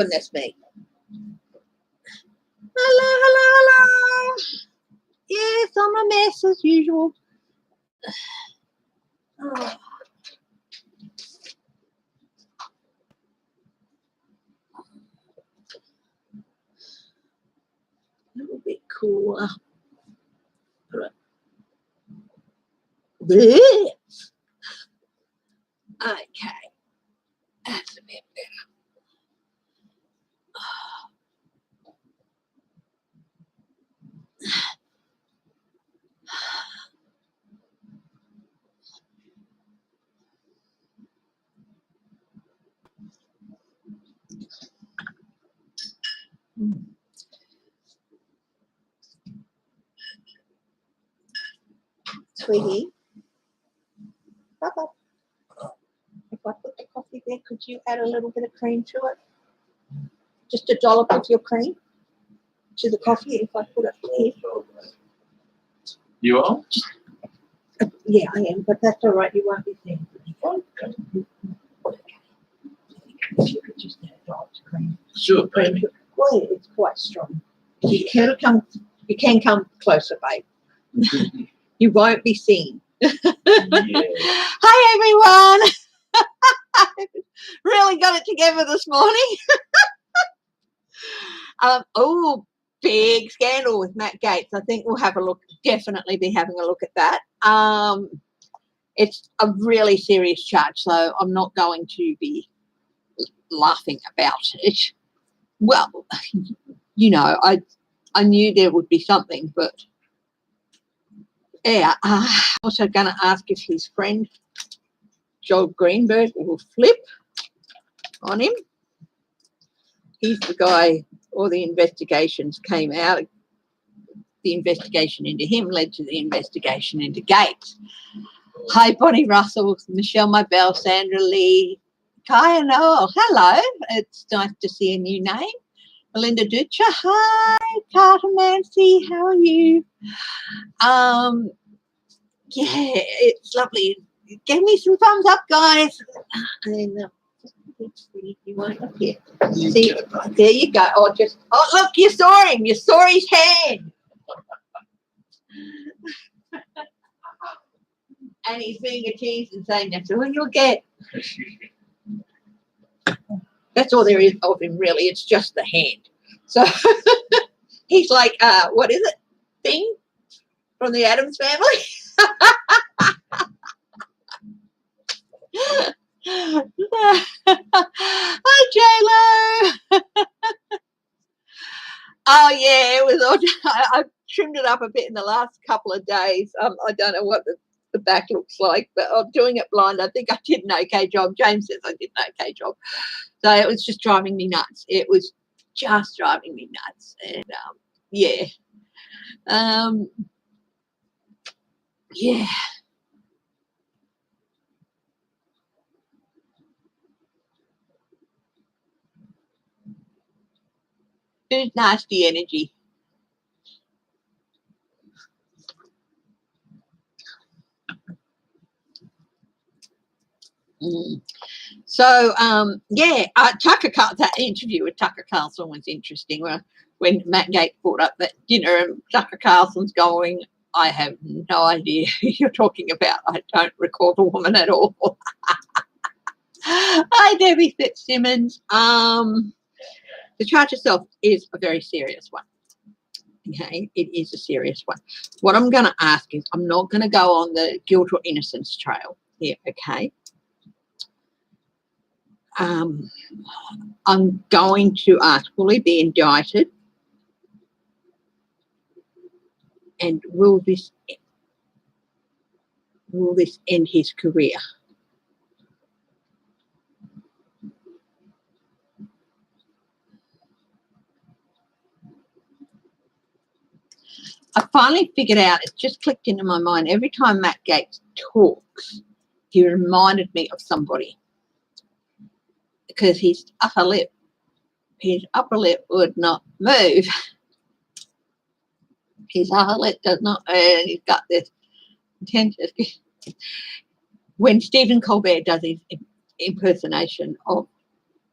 Goodness me. Hello, hello, hello. Yes, I'm a mess as usual. Oh. A little bit cooler. Okay, that's a bit better. Sweetie, Papa, if I put the coffee there, could you add a little bit of cream to it? Just a dollop of your cream to the coffee if I put it here. You are? Yeah, I am, but that's all right. You won't be seeing it. If you could just add a dollop of cream. Sure, baby. Well, it's quite strong. You can come closer, babe. You won't be seen. Yeah. Hi, everyone. Really got it together this morning. Oh, big scandal with Matt Gaetz. I think we'll have a look, definitely be having a look at that. It's a really serious charge, so I'm not going to be laughing about it. Well, you know, I knew there would be something, but yeah, I'm also going to ask if his friend Joel Greenberg will flip on him. He's the guy, all the investigations came out. The investigation into him led to the investigation into Gaetz. Hi, Bonnie Russell, Michelle Mabel, Sandra Lee, Kaya Noel. Hello, it's nice to see a new name. Melinda Dutcher, hi. Carter Mancy, how are you? Yeah, it's lovely. Give me some thumbs up, guys. And you won't look here. See, there you go. Oh, look, you saw him. You saw his hand. And he's being accused and saying that's all you'll get. That's all there is of him, really. It's just the hand. So he's like, what is it? Thing from the Addams Family? Hi, J-Lo. Oh, yeah, it was all, I trimmed it up a bit in the last couple of days. I don't know what the back looks like, but I'm doing it blind. I think I did an okay job. James says I did an okay job. So it was just driving me nuts. It was just driving me nuts. And, yeah. Yeah. It's nasty energy. So, yeah, that interview with Tucker Carlson was interesting. When Matt Gaetz brought up that dinner and Tucker Carlson's going, I have no idea who you're talking about. I don't recall the woman at all. Hi, Debbie Fitzsimmons. The charge itself is a very serious one. Okay, it is a serious one. What I'm going to ask is, I'm not going to go on the guilt or innocence trail here, okay? I'm going to ask, will he be indicted? And will this end his career? I finally figured out, it just clicked into my mind, every time Matt Gaetz talks, he reminded me of somebody. Because his upper lip would not move. His upper lip does not move, and he's got this intention. When Stephen Colbert does his impersonation of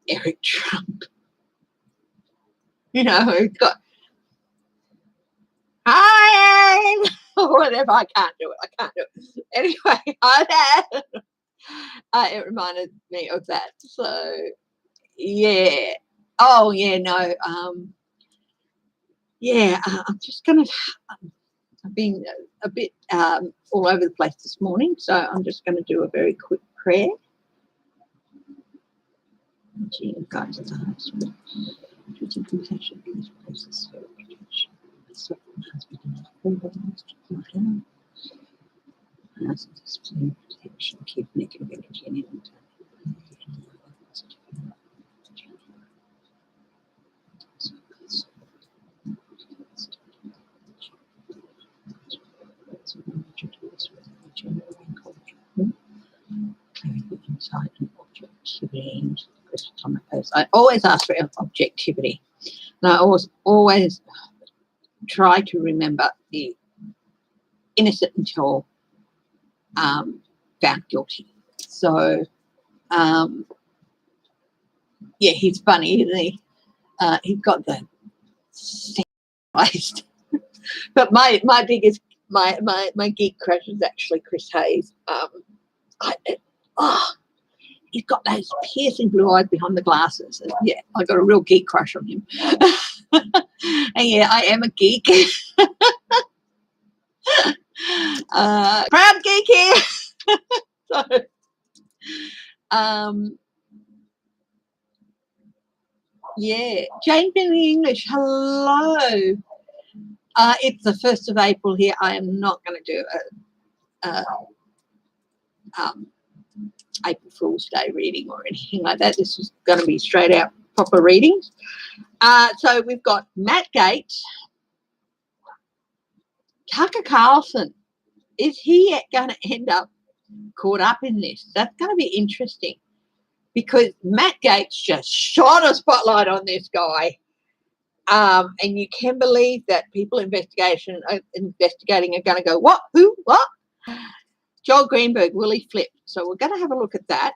Eric Trump, You know, it's got hi or whatever. I can't do it. Anyway, hi Dad. It reminded me of that. So yeah. Oh yeah, no. Yeah, I'm just gonna. I've been a bit all over the place this morning, so I'm just going to do a very quick prayer. Gee, guys, it's compassion in this process. Protection, keep negative energy in it. Inside and objectivity. I always ask for objectivity. And I always try to remember the innocent until found guilty. So, yeah, he's funny, isn't he? He's got the centralized. But my biggest my geek crush is actually Chris Hayes. He's got those piercing blue eyes behind the glasses. And yeah, I got a real geek crush on him. And yeah, I am a geek. Proud geek here. So, yeah, Jane Billy English. Hello. It's the 1st of April here. I am not going to do a April Fool's Day reading or anything like that. This is going to be straight out proper readings. So we've got Matt Gaetz, Tucker Carlson. Is he going to end up caught up in this? That's going to be interesting because Matt Gaetz just shone a spotlight on this guy. And you can believe that people investigating are going to go, what, who, what? Joel Greenberg, will he flip? So we're going to have a look at that.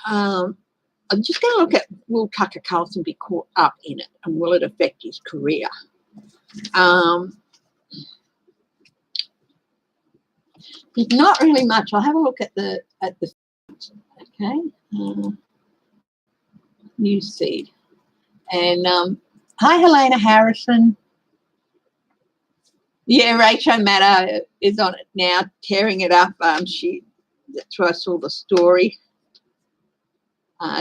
I'm just going to look at, will Tucker Carlson be caught up in it and will it affect his career? There's not really much. I'll have a look at the okay, news feed. And hi, Helena Harrison. Yeah, Rachel Maddow is on it now, tearing it up. That's where I saw the story.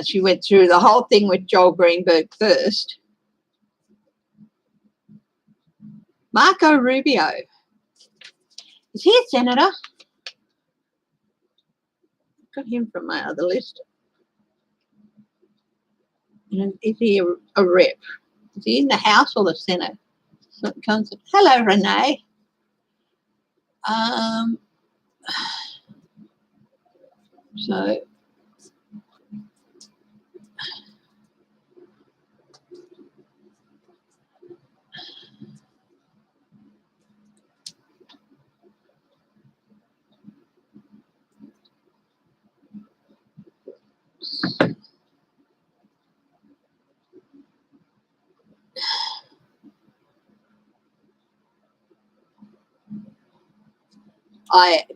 She went through the whole thing with Joel Greenberg first. Marco Rubio. Is he a senator? Got him from my other list. Is he a rep? Is he in the House or the Senate? Hello, Renee. So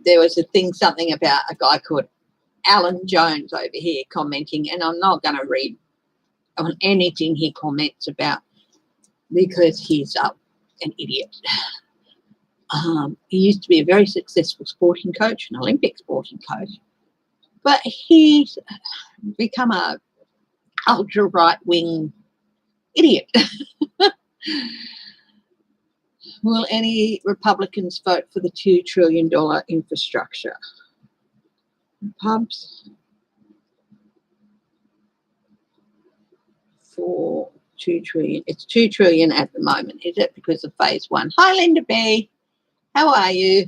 there was something about a guy called Alan Jones over here commenting, and I'm not going to read on anything he comments about because he's an idiot. He used to be a very successful sporting coach, an Olympic sporting coach, but he's become a ultra right-wing idiot. Will any Republicans vote for the $2 trillion infrastructure? Pubs for $2 trillion. It's $2 trillion at the moment, is it? Because of phase 1. Hi, Linda B. How are you?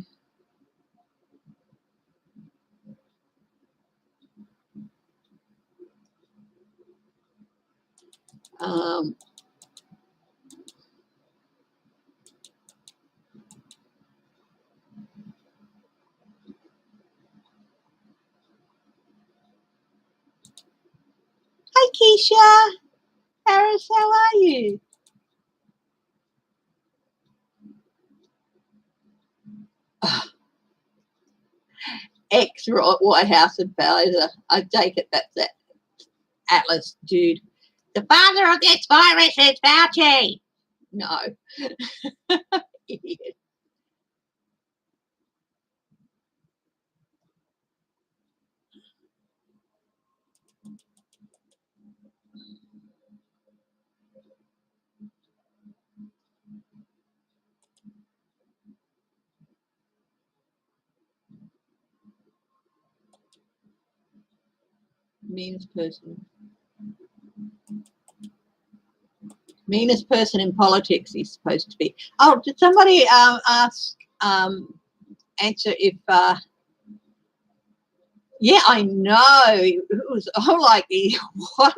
Hi, Keisha. Paris, how are you? Ex-White House advisor. I take it that's that Atlas dude. The father of this virus is Fauci. No. Idiot. Meanest person. Meanest person in politics he's supposed to be. Oh, did somebody answer if yeah, I know. It was like the what?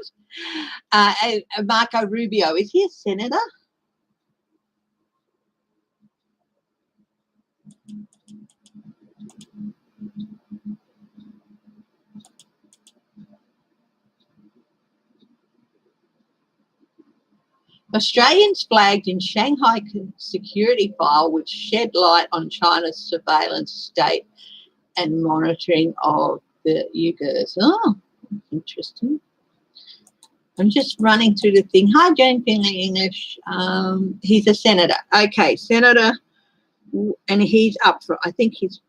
Marco Rubio. Is he a senator? Australians flagged in Shanghai security file which shed light on China's surveillance state and monitoring of the Uyghurs. Oh, interesting. I'm just running through the thing. Hi, Jane Finley English. He's a senator. Okay, senator, and he's up for. I think he's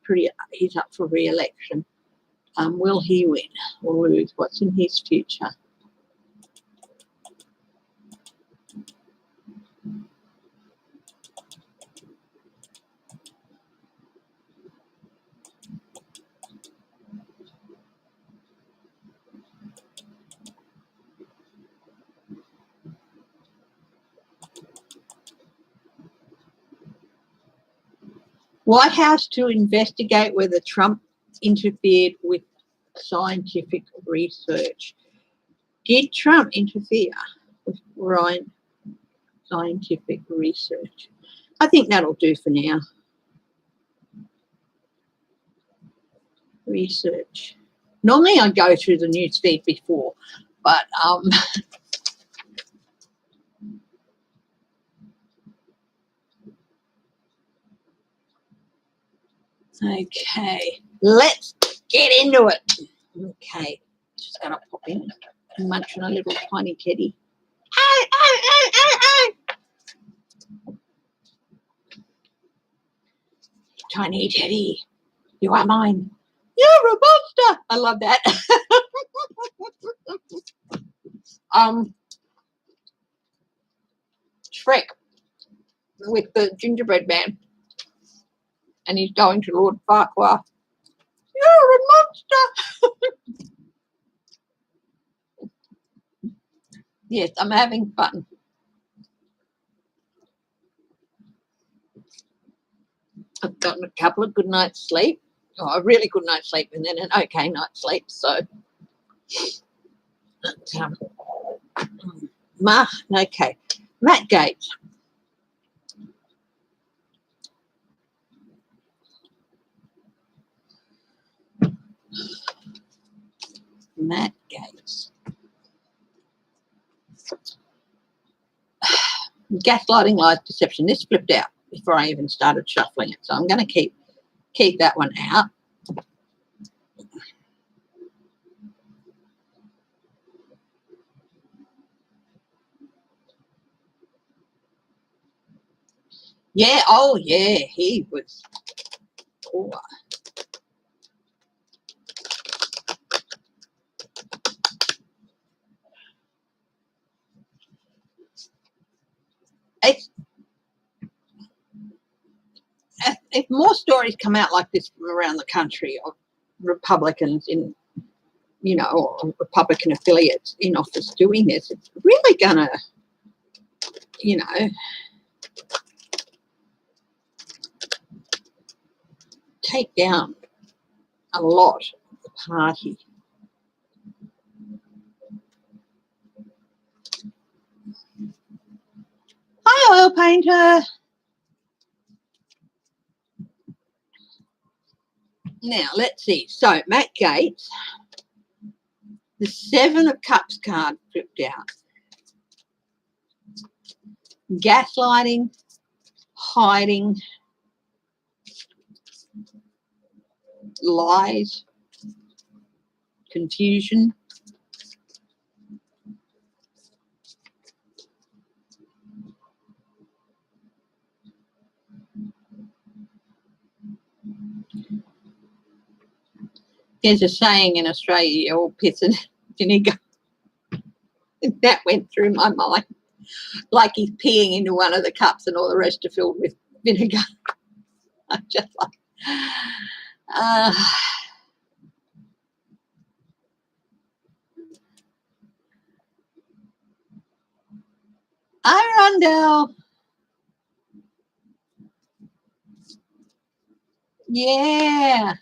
up for re-election. Will he win or lose? What's in his future? White House to investigate whether Trump interfered with scientific research. Did Trump interfere with scientific research? I think that'll do for now. Research. Normally I go through the news feed before, but okay, let's get into it. Okay, just gonna pop in and munch on a little tiny teddy. Oh, oh, oh, oh, oh. Tiny teddy, you are mine. You're a monster. I love that. Shrek with the gingerbread man, and he's going to Lord Farquhar. You're a monster. Yes, I'm having fun. I've gotten a couple of good nights' sleep, or a really good night's sleep, and then an okay night's sleep. So, okay, Matt Gaetz. Matt Gaetz. Gaslighting, lies, deception. This flipped out before I even started shuffling it, so I'm going to keep that one out. Yeah, oh yeah, he was poor. If more stories come out like this from around the country of Republicans in, or Republican affiliates in office doing this, it's really gonna, take down a lot of the party. Hi, oil painter. Now, let's see. So, Matt Gaetz, the 7 of Cups card flipped out. gaslighting, hiding, lies, confusion. There's a saying in Australia, you're all piss and vinegar. That went through my mind. Like he's peeing into one of the cups and all the rest are filled with vinegar. I'm just like, hi, Rondell. Yeah.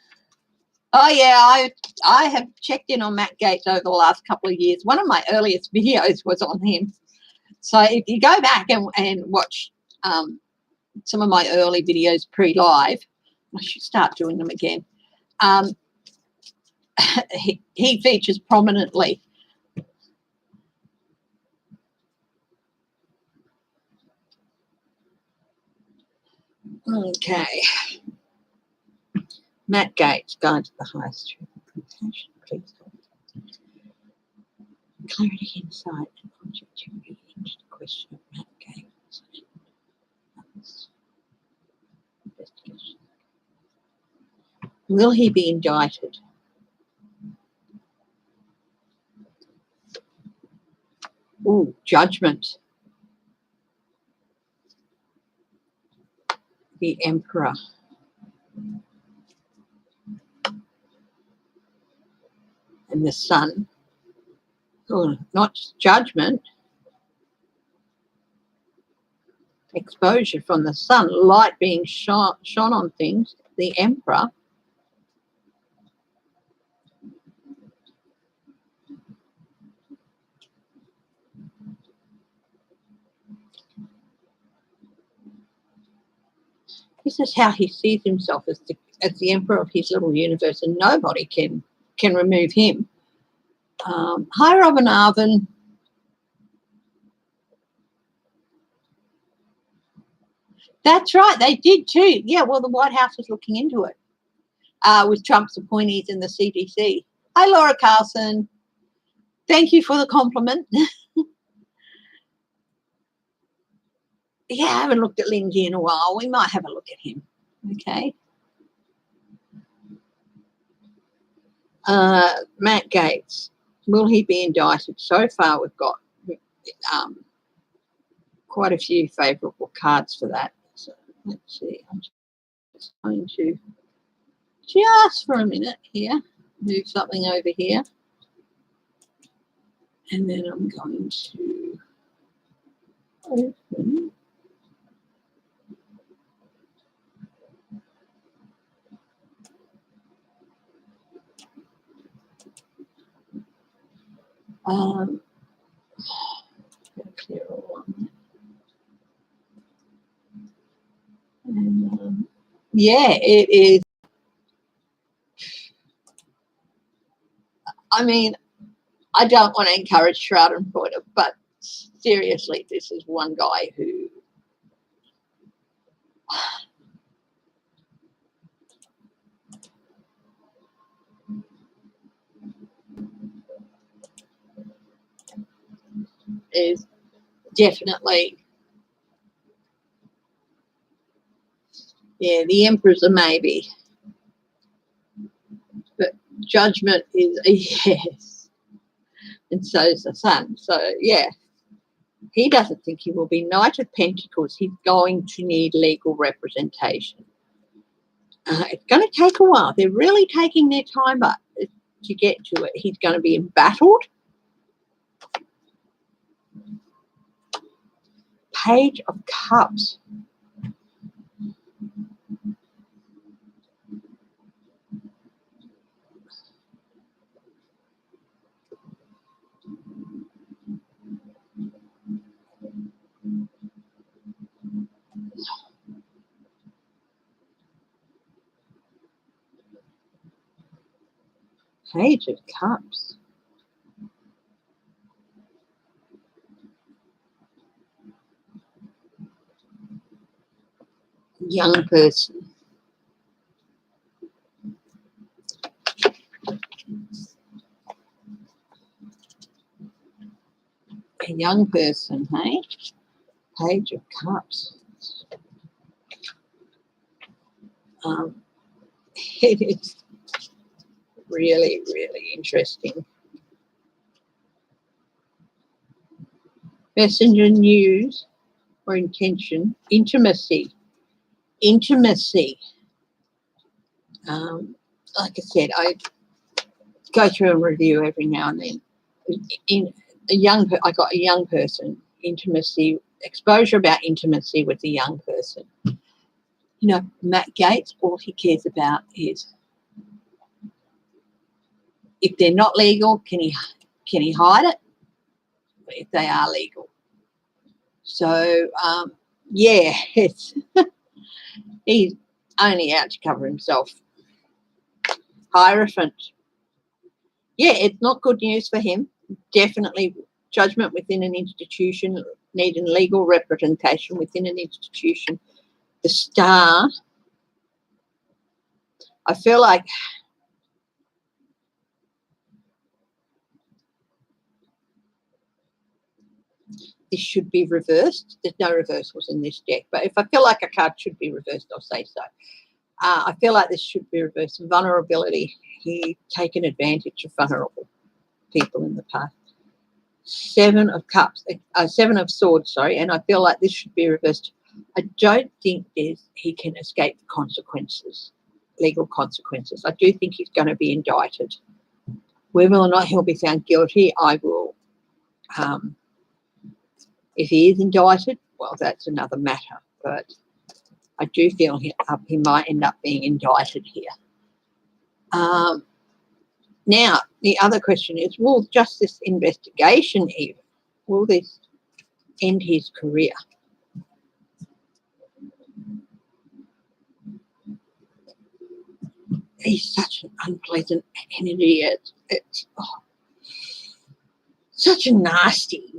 Oh, yeah, I have checked in on Matt Gaetz over the last couple of years. One of my earliest videos was on him. So if you go back and watch some of my early videos pre-live, I should start doing them again. He features prominently. Okay. Matt Gaetz, Guide to the Highest Truth and Compassion. Please hold. Clarity, insight, and objectivity into the question of Matt Gaetz. Investigation. Will he be indicted? Ooh, judgment. The Emperor. And the Sun. Oh, not judgment. Exposure from the sun, light being shone on things. The Emperor. This is how he sees himself, as the emperor of his little universe, and nobody can remove him. Hi, Robin Arvin. That's right, they did too. Yeah, well, the White House was looking into it with Trump's appointees in the CDC. Hi, Laura Carlson. Thank you for the compliment. Yeah, I haven't looked at Lindsay in a while. We might have a look at him. Okay. Matt Gaetz. Will he be indicted? So far, we've got quite a few favourable cards for that. So let's see. I'm just going to just for a minute here move something over here, and then I'm going to open. Clear all on that. And, yeah, it is. I mean, I don't want to encourage Schadenfreude, but seriously, this is one guy who is definitely, yeah, the Emperor's a maybe, but judgment is a yes, and so is the Sun. So, yeah, he doesn't think he will be. Knight of Pentacles, he's going to need legal representation. It's going to take a while. They're really taking their time up to get to it. He's going to be embattled. Page of Cups. Page of Cups. young person. A young person, hey? Page of Cups. It is really, really interesting. Messenger news or intention, intimacy. Intimacy. Like I said, I go through and review every now and then. I got a young person, intimacy, exposure about intimacy with a young person. You know, Matt Gaetz, all he cares about is if they're not legal, can he hide it? But if they are legal. So, yeah, he's only out to cover himself. Hierophant. Yeah, it's not good news for him. Definitely judgment within an institution, needing legal representation within an institution. The Star. I feel like this should be reversed. There's no reversals in this deck, but if I feel like a card should be reversed, I'll say so. I feel like this should be reversed. Vulnerability. He taken advantage of vulnerable people in the past. Seven of Swords, sorry, and I feel like this should be reversed. I don't think he can escape the consequences, legal consequences. I do think he's going to be indicted. Whether or not he'll be found guilty, I will. If he is indicted, well, that's another matter. But I do feel he might end up being indicted here. Now, the other question is, will justice investigation even, will this end his career? He's such an unpleasant energy. It's such a nasty.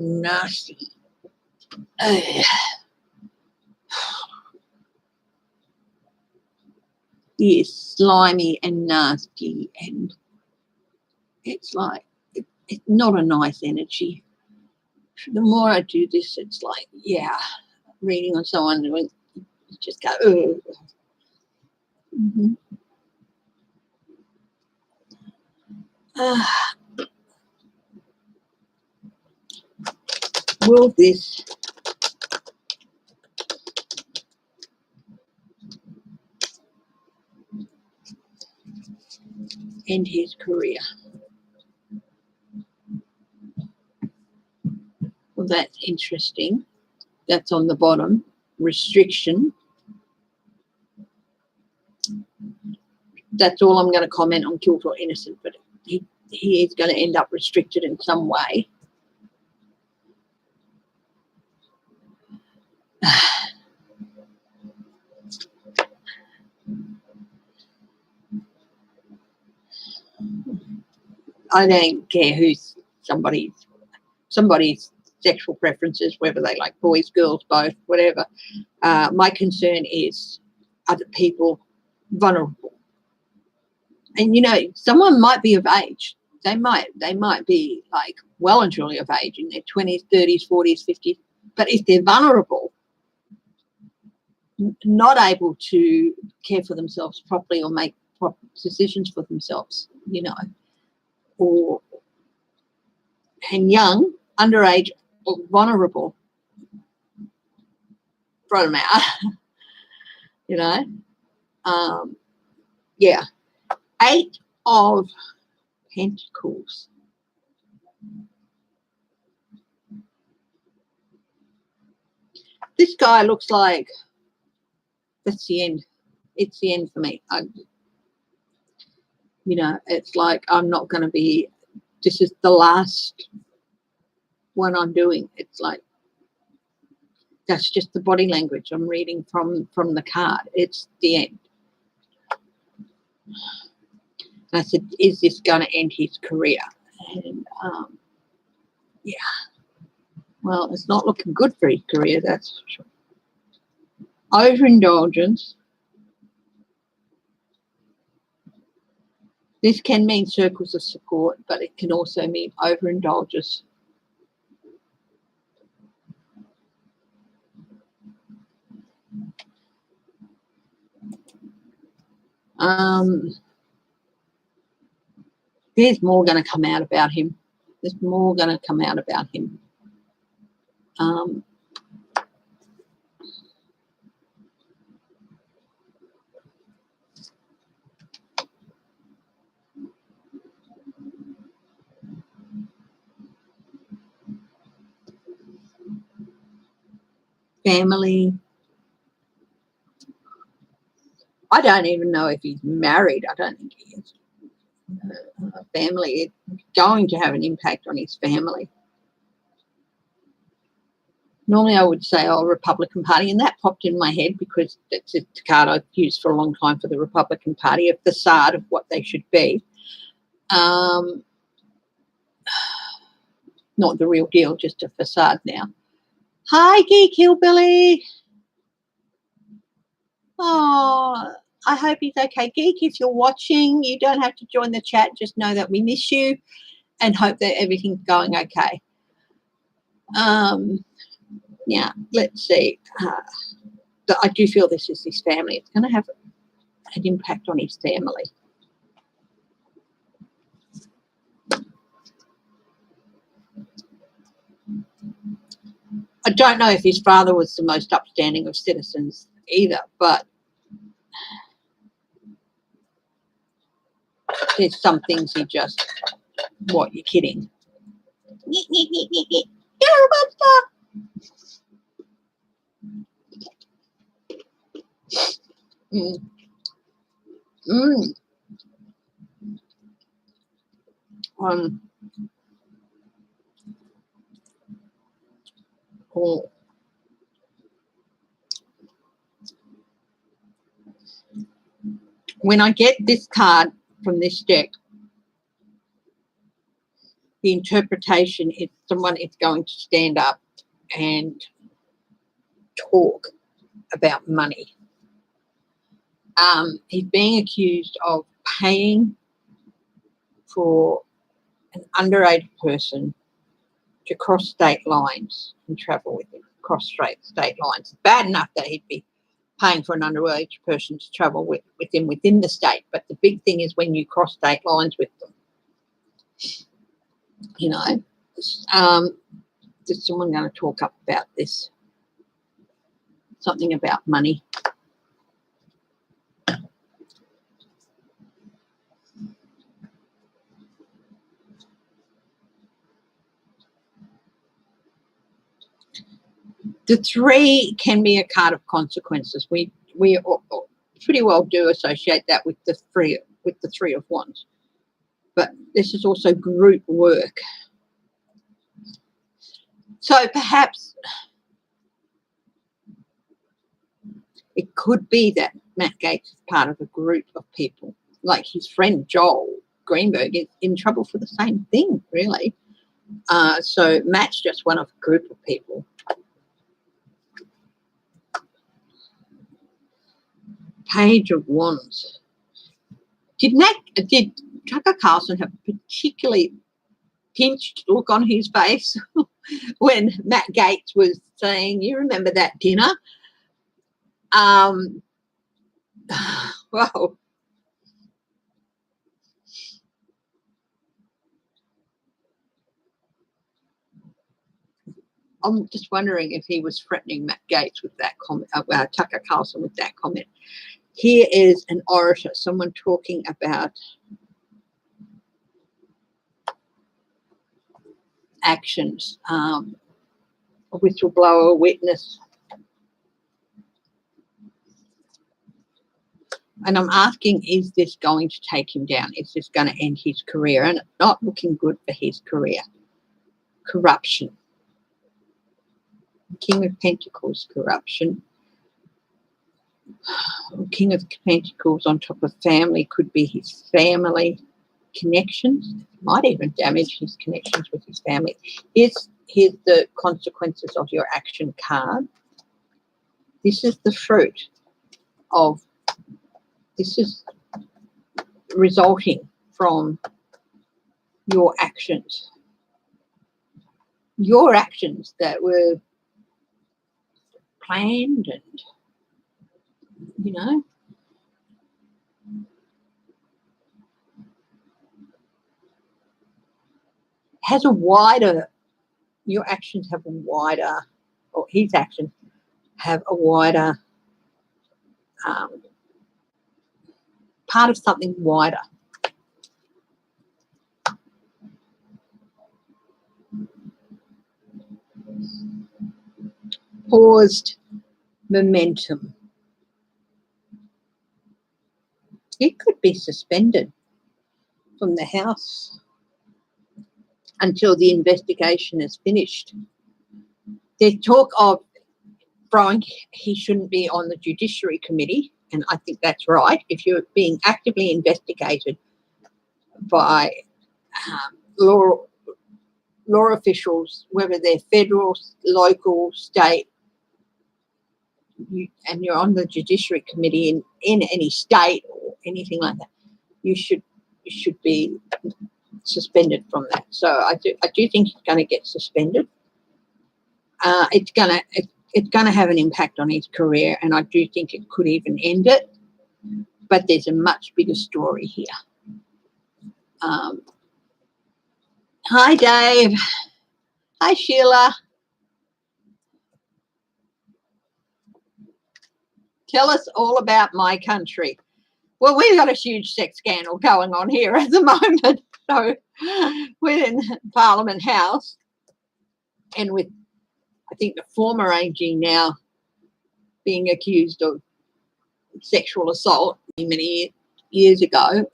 He is slimy and nasty, and it's like it's not a nice energy. The more I do this, it's like, yeah, reading on someone doing, just go, ugh. Mm-hmm. Will this end his career? Well, that's interesting. That's on the bottom. Restriction. That's all I'm going to comment on guilt or innocent, but he is going to end up restricted in some way. I don't care who's somebody's sexual preferences, whether they like boys, girls, both, whatever. My concern is other people vulnerable. And, you know, someone might be of age. They might be like well and truly of age in their 20s, 30s, 40s, 50s. But if they're vulnerable, not able to care for themselves properly or make proper decisions for themselves, you know, and young, underage, or vulnerable, throw them out, you know. Yeah. 8 of Pentacles. This guy looks like that's the end. It's the end for me. You know, it's like I'm not going to be, this is the last one I'm doing. It's like, that's just the body language I'm reading from the card. It's the end. And I said, is this going to end his career? And, yeah. Well, it's not looking good for his career, that's for sure. Overindulgence. This can mean circles of support, but it can also mean overindulgence. There's more going to come out about him. There's more going to come out about him. Family. I don't even know if he's married. I don't think he is. Family. It's going to have an impact on his family. Normally I would say, oh, Republican Party, and that popped in my head because it's a card I've used for a long time for the Republican Party, a facade of what they should be. Not the real deal, just a facade now. Hi, Geek Hillbilly. Oh, I hope he's okay. Geek, if you're watching, you don't have to join the chat. Just know that we miss you and hope that everything's going okay. Now, let's see. I do feel this is his family. It's going to have an impact on his family. I don't know if his father was the most upstanding of citizens either, but there's some things he just, what, you're kidding. Oh. When I get this card from this deck, the interpretation is someone is going to stand up and talk about money. He's being accused of paying for an underage person to cross state lines and travel with him, cross state lines. Bad enough that he'd be paying for an underage person to travel with him within the state, but the big thing is when you cross state lines with them. You know, is someone going to talk up about this? Something about money. The 3 can be a card of consequences. We pretty well do associate that with the 3 of Wands, but this is also group work. So perhaps it could be that Matt Gaetz is part of a group of people, like his friend Joel Greenberg is in trouble for the same thing, really. So Matt's just one of a group of people. Page of Wands. Did Tucker Carlson have a particularly pinched look on his face when Matt Gaetz was saying, you remember that dinner? Well, I'm just wondering if he was threatening Matt Gaetz with that comment, Tucker Carlson with that comment. Here is an orator, someone talking about actions, a whistleblower, a witness. And I'm asking, is this going to take him down? Is this going to end his career? And it's not looking good for his career. Corruption. King of Pentacles, corruption. King of Pentacles on top of family could be his family connections. Might even damage his connections with his family. Here's the consequences of your action card. This is the fruit of, this is resulting from your actions. Your actions that were planned and, you know, has a wider, your actions have a wider, or his actions have a wider part of something wider. Paused momentum. It could be suspended from the House until the investigation is finished. There's talk of throwing, he shouldn't be on the Judiciary Committee, and I think that's right. If you're being actively investigated by law officials, whether they're federal, local, state, and you're on the Judiciary Committee in any state or anything like that, you should be suspended from that. So I do think he's going to get suspended. It's going to have an impact on his career, and I do think it could even end it. But there's a much bigger story here. Hi, Dave. Hi, Sheila. Tell us all about my country. Well, we've got a huge sex scandal going on here at the moment. So we're in Parliament House, and with, I think, the former AG now being accused of sexual assault many years ago.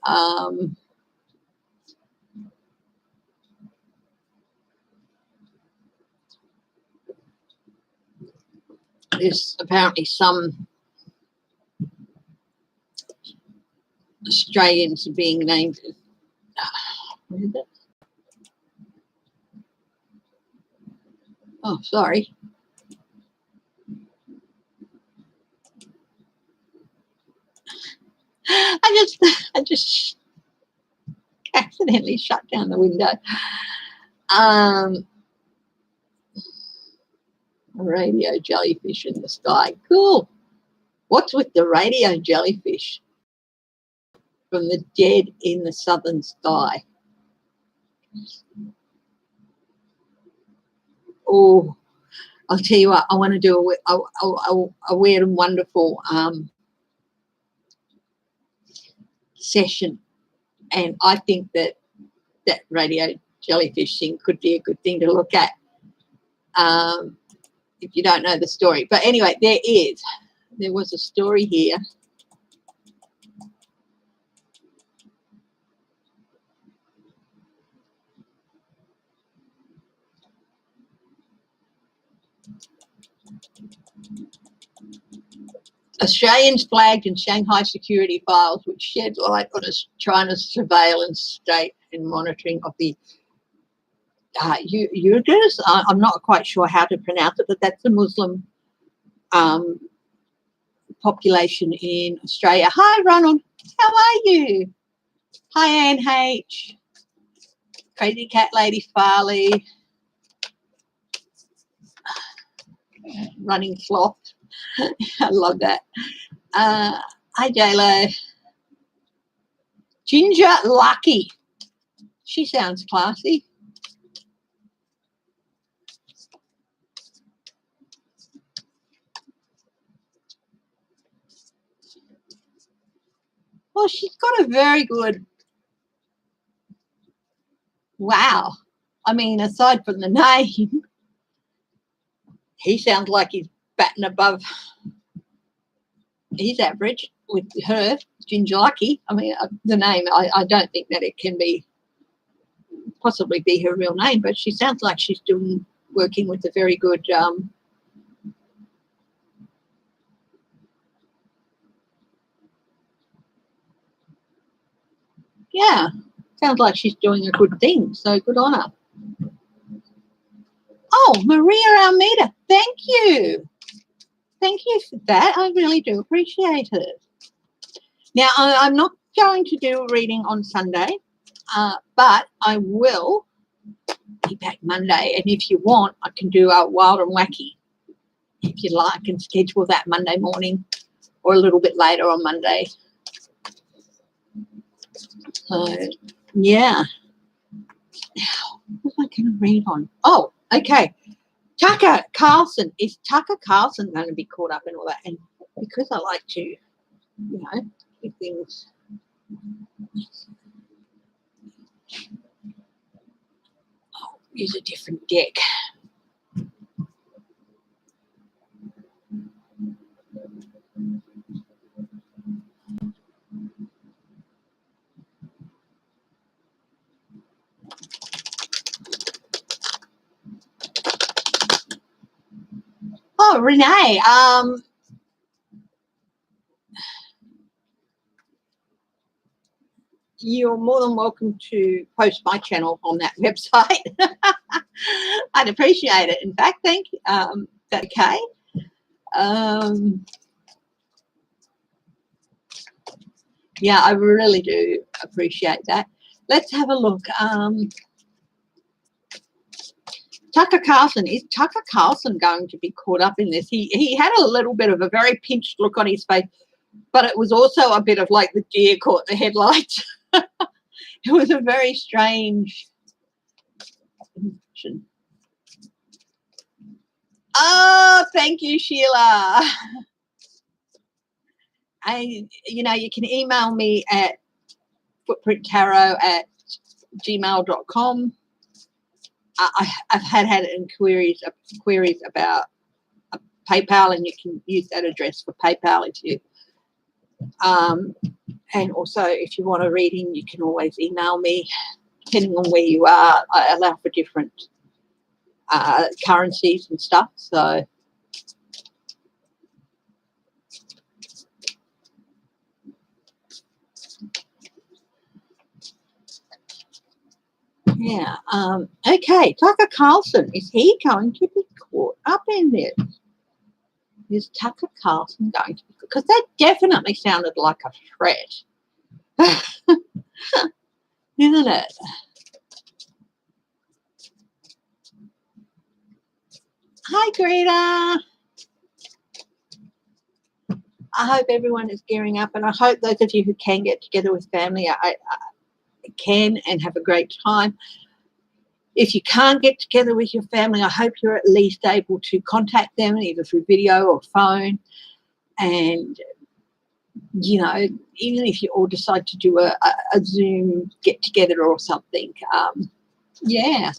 There's apparently some Australians being named. Where is it? Oh, sorry. I just accidentally shut down the window. Radio jellyfish in the sky. Cool. What's with the radio jellyfish from the dead in the southern sky? Oh, I'll tell you what, I want to do a weird and wonderful session, and I think that radio jellyfish thing could be a good thing to look at if you don't know the story. But anyway, there was a story here. Australians flagged in Shanghai security files, which shed light on China's surveillance state and monitoring of the Uyghurs. I'm not quite sure how to pronounce it, but that's the Muslim population in Australia. Hi, Ronald. How are you? Hi, Anne H. Crazy Cat Lady Farley. Running Sloth. I love that. Hi, J-Lo. Ginger Lucky. She sounds classy. Well, she's got a very good, wow. I mean, aside from the name, he sounds like he's batting above his average with her, Ginger Lucky. I mean, the name, I don't think that it can be possibly be her real name, but she sounds like she's working with a very good yeah, sounds like she's doing a good thing, so good on her. Oh, Maria Almeida, thank you. Thank you for that. I really do appreciate it. Now, I'm not going to do a reading on Sunday, but I will be back Monday. And if you want, I can do a wild and wacky. If you like, and schedule that Monday morning or a little bit later on Monday. So, yeah. Now, what am I going to read on? Oh, okay. Tucker Carlson. Is Tucker Carlson going to be caught up in all that? And because I like to, keep things. I'll use a different deck. Oh, Renee. You're more than welcome to post my channel on that website. I'd appreciate it. In fact, thank you. That's okay. Yeah, I really do appreciate that. Let's have a look. Tucker Carlson. Is Tucker Carlson going to be caught up in this? He had a little bit of a very pinched look on his face, but it was also a bit of like the deer caught the headlights. It was a very strange. Oh, thank you, Sheila. You can email me at footprinttarot@gmail.com. I've had queries about PayPal, and you can use that address for PayPal if you. And also, if you want a reading, you can always email me, depending on where you are. I allow for different currencies and stuff. So, yeah. Okay, Tucker Carlson. Is he going to be caught up in this? Is Tucker Carlson going to be? Because that definitely sounded like a threat. Isn't it? Hi, Greta. I hope everyone is gearing up, and I hope those of you who can get together with family I can and have a great time. If you can't get together with your family, I hope you're at least able to contact them either through video or phone. And, even if you all decide to do a Zoom get together or something, yeah.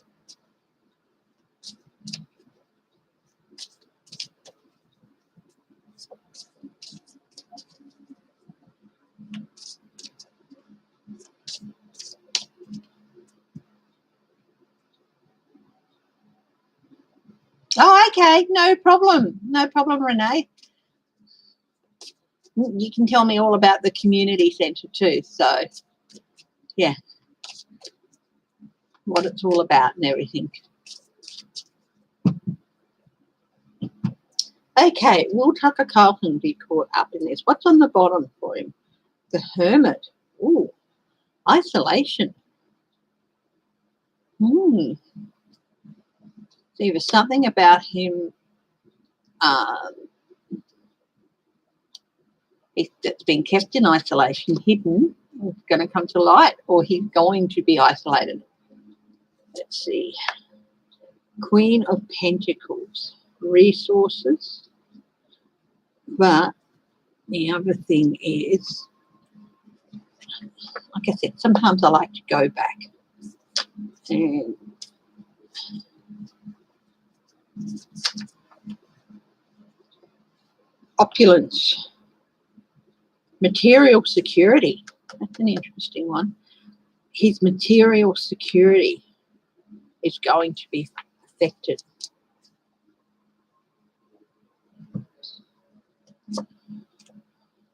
Oh, okay. No problem. No problem, Renee. You can tell me all about the community centre too. So, yeah, what it's all about and everything. Okay, will Tucker Carlson be caught up in this? What's on the bottom for him? The Hermit. Ooh, isolation. There was something about him that's been kept in isolation, hidden, going to come to light, or he's going to be isolated. Let's see. Queen of Pentacles, resources. But the other thing is, like I said, sometimes I like to go back and opulence, material security. That's an interesting one. His material security is going to be affected.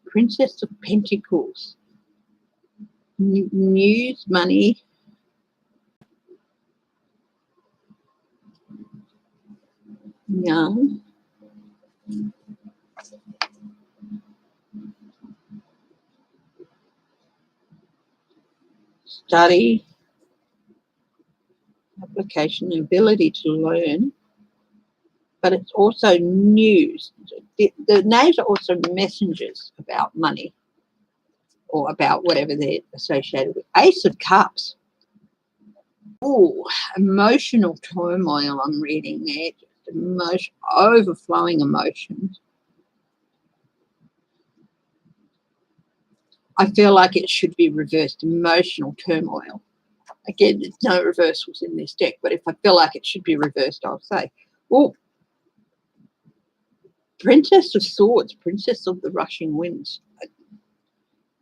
Princess of Pentacles, news, money, young, study, application, ability to learn, but it's also news. The names are also messengers about money or about whatever they're associated with. Ace of Cups. Oh, emotional turmoil I'm reading there. Just overflowing emotions. I feel like it should be reversed. Emotional turmoil. Again, there's no reversals in this deck, but if I feel like it should be reversed, I'll say, oh, Princess of Swords, Princess of the Rushing Winds.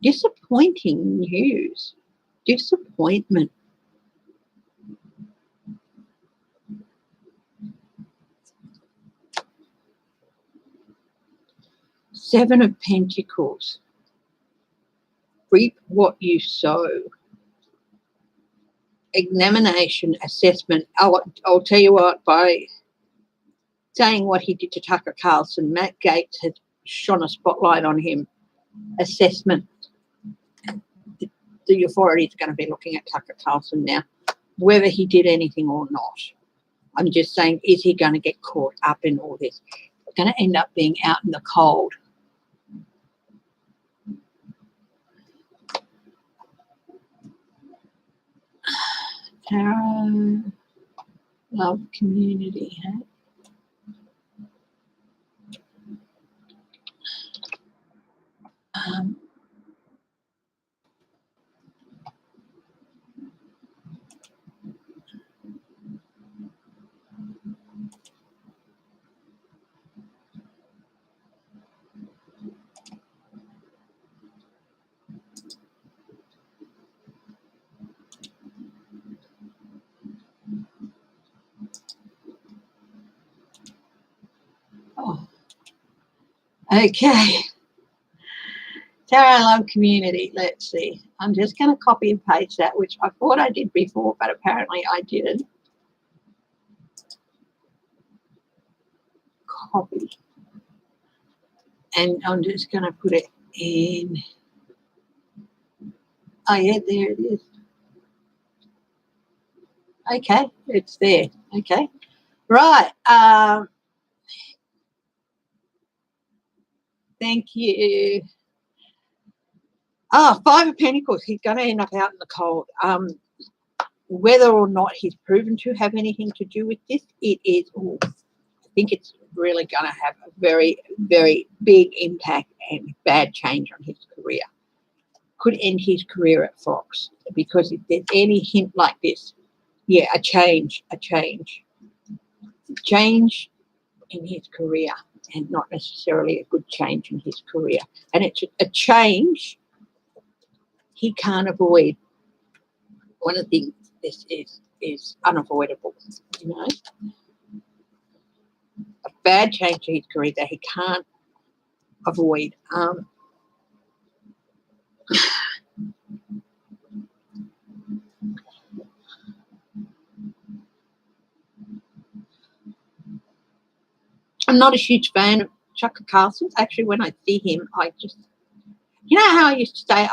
Disappointing news. Disappointment. Seven of Pentacles. Reap what you sow. Examination, assessment. I'll tell you what, by saying what he did to Tucker Carlson, Matt Gaetz has shone a spotlight on him. Assessment. The authorities are going to be looking at Tucker Carlson now, whether he did anything or not. I'm just saying, is he going to get caught up in all this? It's going to end up being out in the cold. Tarot, love, community. Oh, okay. Tarot, love, community. Let's see. I'm just going to copy and paste that, which I thought I did before, but apparently I didn't. Copy. And I'm just going to put it in. Oh, yeah, there it is. Okay, it's there. Okay. Right. Thank you. Five of Pentacles. He's going to end up out in the cold. Whether or not he's proven to have anything to do with this, it is. I think it's really going to have a very, very big impact and bad change on his career. Could end his career at Fox, because if there's any hint like this, yeah, a change in his career, and not necessarily a good change in his career. And it's a change he can't avoid. One of the things this is unavoidable, you know. A bad change to his career that he can't avoid. I'm not a huge fan of Tucker Carlson. Actually, when I see him, I just, you know how I used to say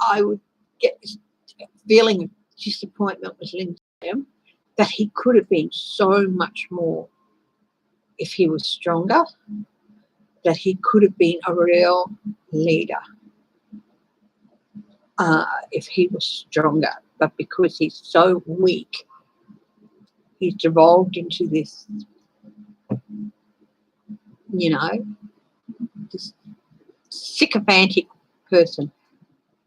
I would get this feeling of disappointment with Lindsay, that he could have been so much more if he was stronger, that he could have been a real leader if he was stronger. But because he's so weak, he's devolved into this, you know, this sycophantic person.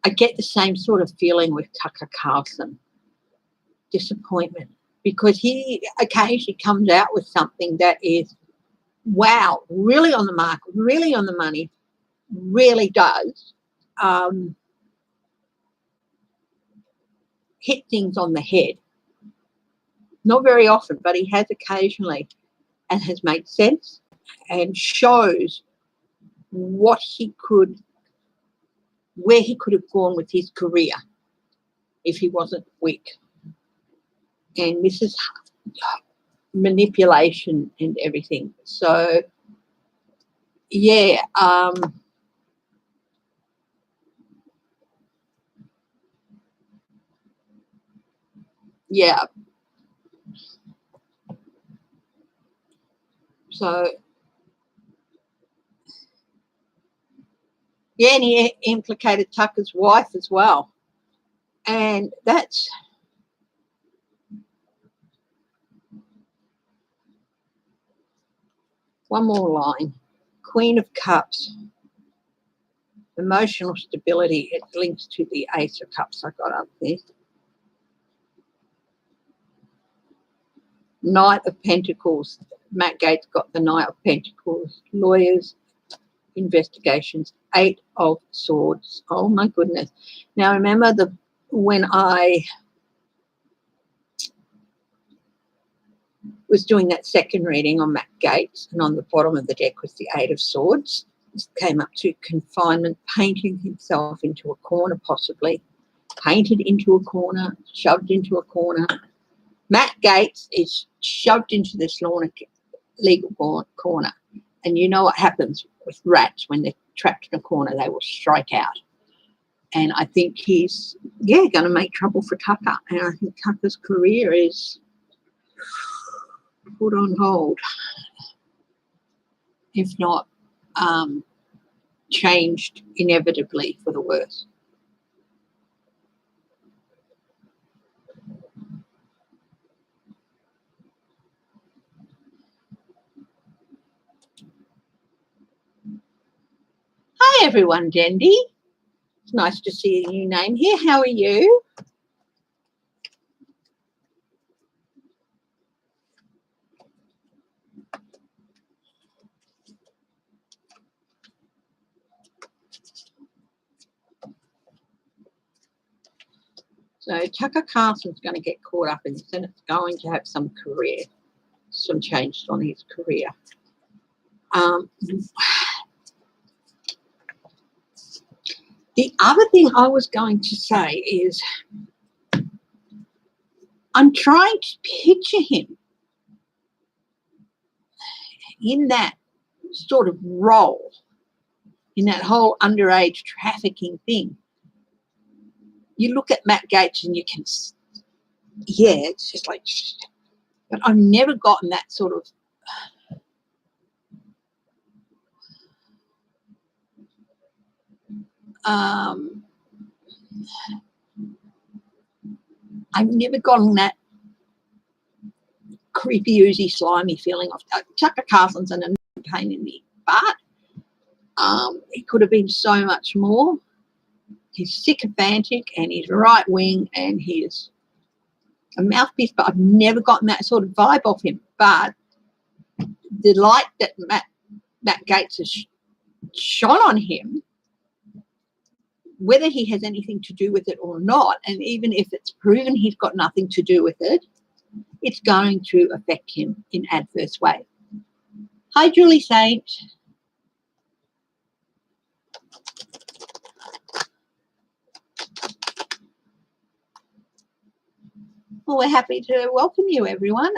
I get the same sort of feeling with Tucker Carlson. Disappointment, because he occasionally comes out with something that is, wow, really on the mark, really on the money, really does hit things on the head. Not very often, but he has occasionally, and has made sense and shows what he could, where he could have gone with his career if he wasn't weak. And this is manipulation and everything. So, yeah, yeah. So, yeah, and he implicated Tucker's wife as well. And that's one more line. Queen of Cups. Emotional stability. It links to the Ace of Cups I got up there. Knight of Pentacles. Matt Gaetz got the Knight of Pentacles. Lawyers, investigations. 8 of Swords. Oh my goodness. Now remember when I was doing that second reading on Matt Gaetz, and on the bottom of the deck was the 8 of Swords. This came up to confinement, painting himself into a corner, possibly. Painted into a corner, shoved into a corner. Matt Gaetz is shoved into this legal corner. And you know what happens with rats when they're trapped in a corner, they will strike out. And I think he's, going to make trouble for Tucker. And I think Tucker's career is put on hold, if not changed inevitably for the worse. Hi everyone, Dendi. It's nice to see a new name here. How are you? So Tucker Carlson's going to get caught up in this, and it's going to have some changes on his career. The other thing I was going to say is I'm trying to picture him in that sort of role, in that whole underage trafficking thing. You look at Matt Gaetz and you can, it's just like, but I've never gotten that sort of, I've never gotten that creepy, oozy, slimy feeling of Tucker Carlson's an pain in the butt. He could have been so much more. He's sycophantic and he's right wing and he's a mouthpiece, but I've never gotten that sort of vibe off him. But the light that Matt Gaetz has shone on him, whether he has anything to do with it or not, and even if it's proven he's got nothing to do with it, it's going to affect him in adverse way. Hi, Julie Saint. Well, we're happy to welcome you, everyone.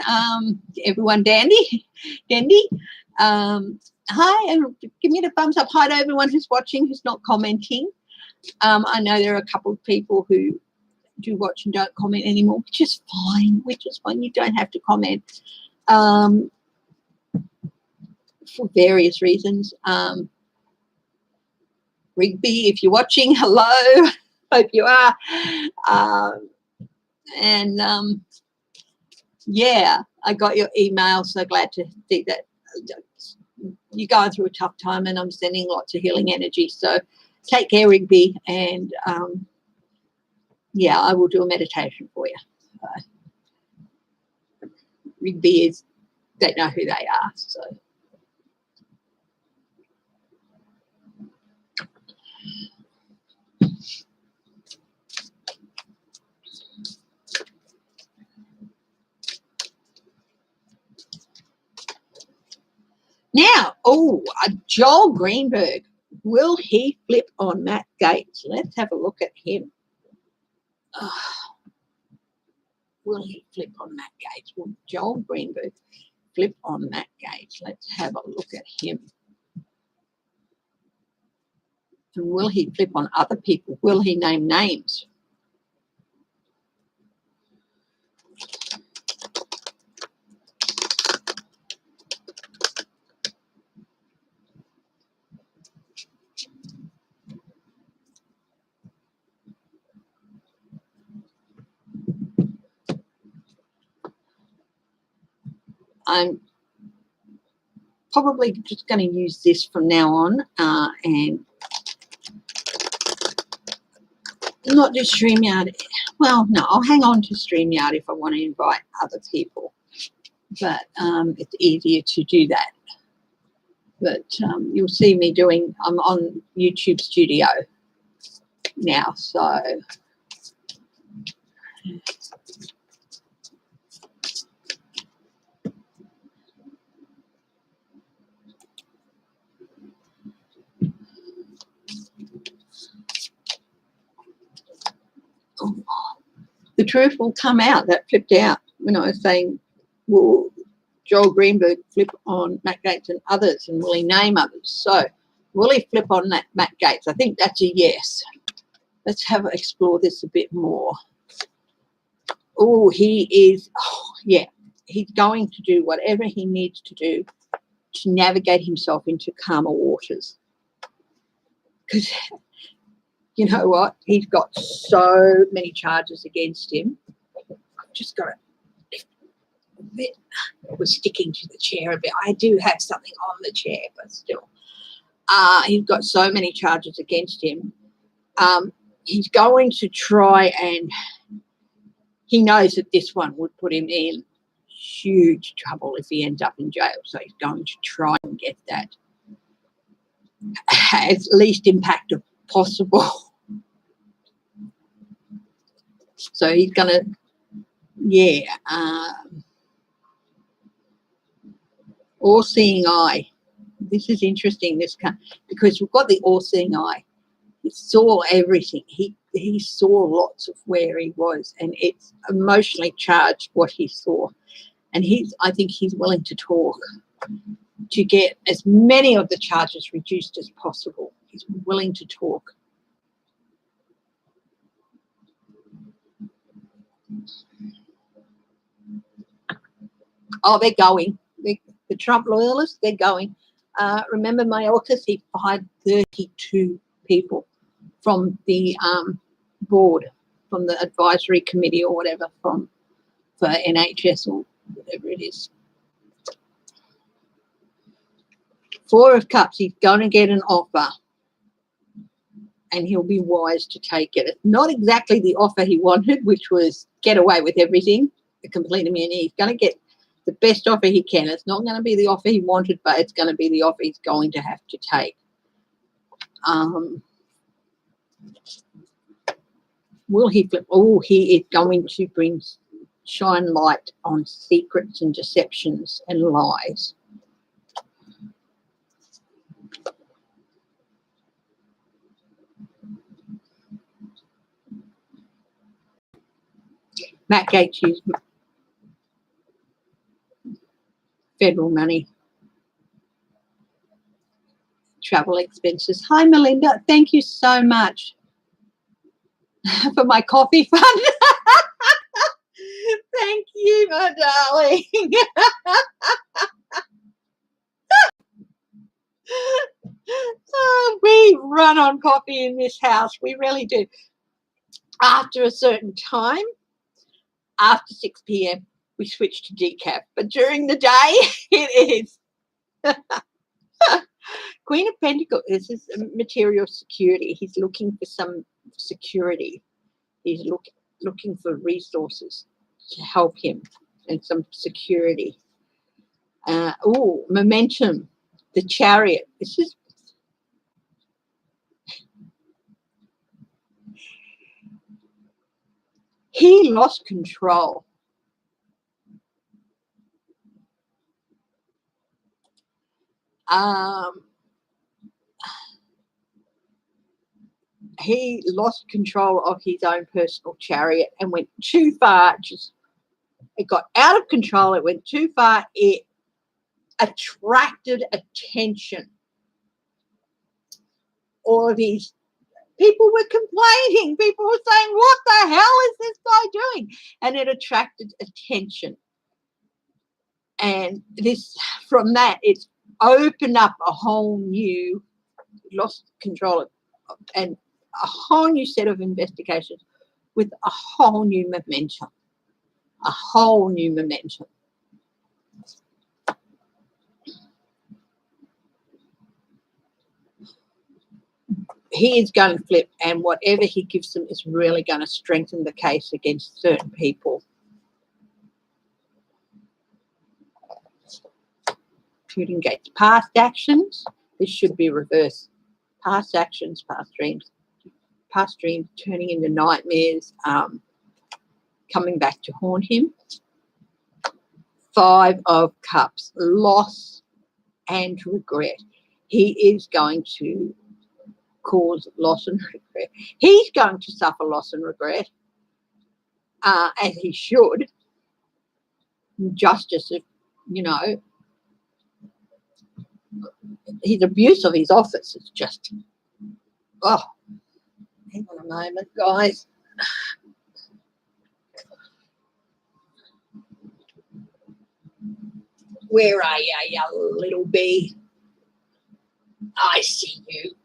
Everyone, Dendi. Hi, and give me the thumbs up. Hi to everyone who's watching, who's not commenting. I know there are a couple of people who do watch and don't comment anymore, which is fine. You don't have to comment for various reasons. Rigby, if you're watching, hello. Hope you are. I got your email. So glad to see that you're going through a tough time, and I'm sending lots of healing energy. So take care, Rigby, and I will do a meditation for you. Rigby don't know who they are, so. Now, Joel Greenberg, will he flip on Matt Gaetz? Let's have a look at him. Will he flip on Matt Gaetz? Will Joel Greenberg flip on Matt Gaetz? Let's have a look at him. And will he flip on other people? Will he name names? I'm probably just going to use this from now on and not do StreamYard. Well, no, I'll hang on to StreamYard if I want to invite other people, but it's easier to do that. But you'll see me doing, I'm on YouTube Studio now, so the truth will come out. That flipped out when I was saying, will Joel Greenberg flip on Matt Gaetz and others, and will he name others? So will he flip on that Matt Gaetz? I think that's a yes. Let's explore this a bit more. Oh, he is, yeah, he's going to do whatever he needs to do to navigate himself into calmer waters. Because you know what? He's got so many charges against him. I've just got it a bit. It was sticking to the chair a bit. I do have something on the chair, but still. He's got so many charges against him. He's going to try, and he knows that this one would put him in huge trouble if he ends up in jail. So he's going to try and get that as least impact as possible. So he's going to, yeah, all-seeing eye. This is interesting, because we've got the all-seeing eye. He saw everything. He saw lots of where he was, and it's emotionally charged what he saw. And I think he's willing to talk to get as many of the charges reduced as possible. He's willing to talk. Oh, they're going. The Trump loyalists, they're going. Remember Mayorkas, he fired 32 people from the board, from the advisory committee or whatever, for NHS or whatever it is. 4 of Cups, he's going to get an offer, and he'll be wise to take it. It's not exactly the offer he wanted, which was get away with everything, a complete immunity. He's going to get the best offer he can. It's not going to be the offer he wanted, but it's going to be the offer he's going to have to take. Will he flip? Oh, he is going to shine light on secrets and deceptions and lies. Matt Gaetz used federal money, travel expenses. Hi, Melinda. Thank you so much for my coffee fund. Thank you, my darling. Oh, we run on coffee in this house. We really do. After a certain time, after 6 p.m., we switch to decaf. But during the day, it is. Queen of Pentacles, this is material security. He's looking for some security. He's looking for resources to help him and some security. Oh, momentum, the Chariot. This is he lost control. He lost control of his own personal chariot and went too far. It got out of control. It went too far. It attracted attention. All of these people were complaining. People were saying, what the hell is this guy doing? And it attracted attention. And from that, it's opened up a whole new, lost control and a whole new set of investigations with a whole new momentum. A whole new momentum. he is going to flip, and whatever he gives them is really going to strengthen the case against certain people. Shooting Gaetz. Past actions, this should be reversed. Past actions, past dreams turning into nightmares, coming back to haunt him. 5 of Cups, loss and regret. He is going to cause loss and regret. He's going to suffer loss and regret, as he should. Justice, you know, his abuse of his office is just, oh, hang on a moment, guys. Where are you, you little bee? I see you.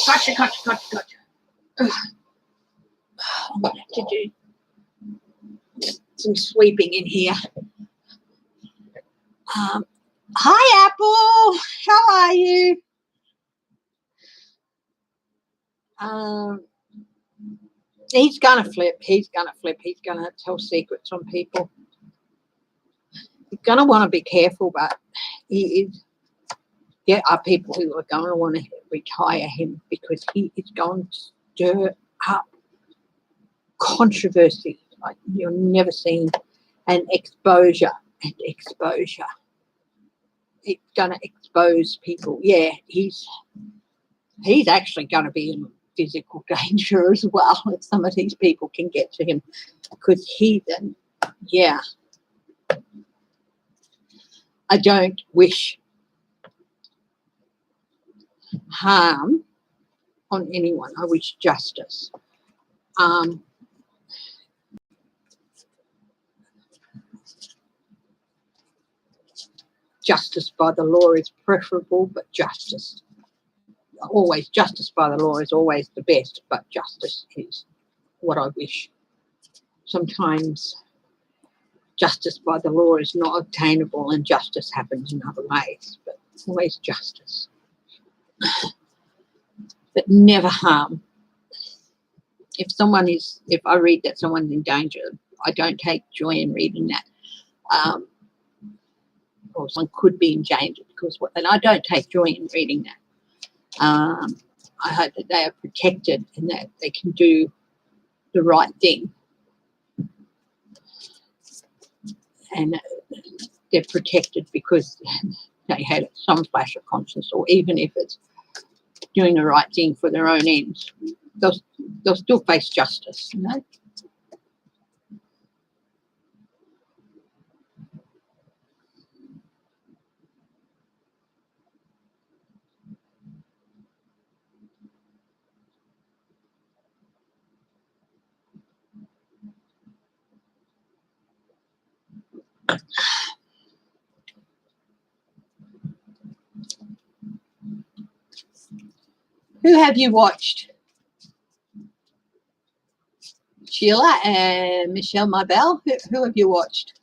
Gotcha. I'm going to have to do some sweeping in here. Hi, Apple. How are you? He's going to flip. He's going to tell secrets on people. You're going to want to be careful, but there are people who are going to want to retire him because he is going to stir up controversy like you've never seen, and exposure. It's going to expose people. Yeah, he's actually going to be in physical danger as well if some of these people can get to him, because I don't wish harm on anyone. I wish justice. Justice by the law is preferable, but justice by the law is always the best, but justice is what I wish. Sometimes justice by the law is not obtainable and justice happens in other ways, but always justice. But never harm. If I read that someone's in danger, I don't take joy in reading that. Or someone could be in danger and I don't take joy in reading that. I hope that they are protected and that they can do the right thing. And they're protected because they had some flash of conscience, or even if it's doing the right thing for their own ends, they'll still face justice, you know. Who have you watched? Sheila and Michelle Marbell. Who have you watched?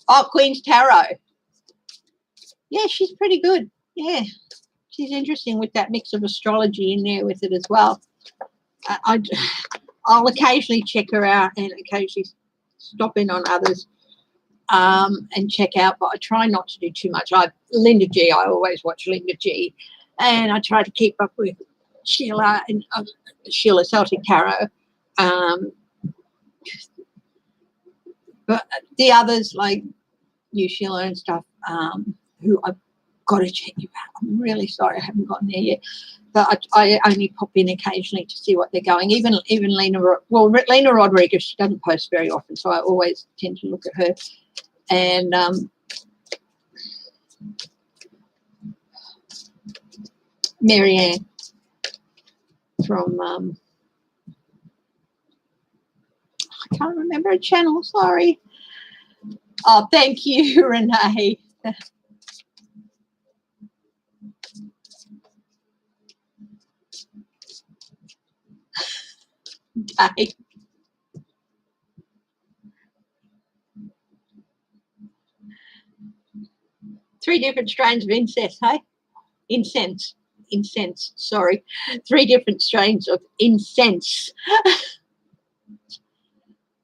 Oh, Queen's Tarot. Yeah, she's pretty good. Yeah, she's interesting with that mix of astrology in there with it as well. I'll occasionally check her out and occasionally stop in on others and check out, but I try not to do too much. Linda G, I always watch Linda G, and I try to keep up with Sheila and Sheila Celtic Tarot. But the others like you, Sheila, and stuff, who I've got to check you out. I'm really sorry I haven't gotten there yet. But I only pop in occasionally to see what they're going. Even Lena Rodriguez, she doesn't post very often, so I always tend to look at her. And Marianne from I can't remember her channel. Sorry. Oh, thank you, Renee. Okay. 3 different strains of incest, hey? incense, sorry. 3 different strains of incense.